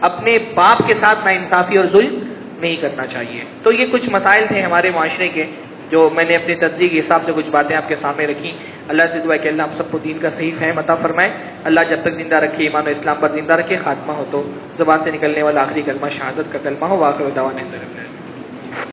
اپنے باپ کے ساتھ ناانصافی اور ظلم نہیں کرنا چاہیے۔ تو یہ کچھ مسائل تھے ہمارے معاشرے کے جو میں نے اپنی ترجیح کے حساب سے کچھ باتیں آپ کے سامنے رکھی۔ اللہ سے دعا ہے کہ اللہ ہم سب کو دین کا صحیح فہم عطا فرمائے، اللہ جب تک زندہ رکھے ایمان و اسلام پر زندہ رکھے، خاتمہ ہو تو زبان سے نکلنے والا آخری کلمہ شہادت کا کلمہ ہو۔ وآخر دعوانا الحمدللہ۔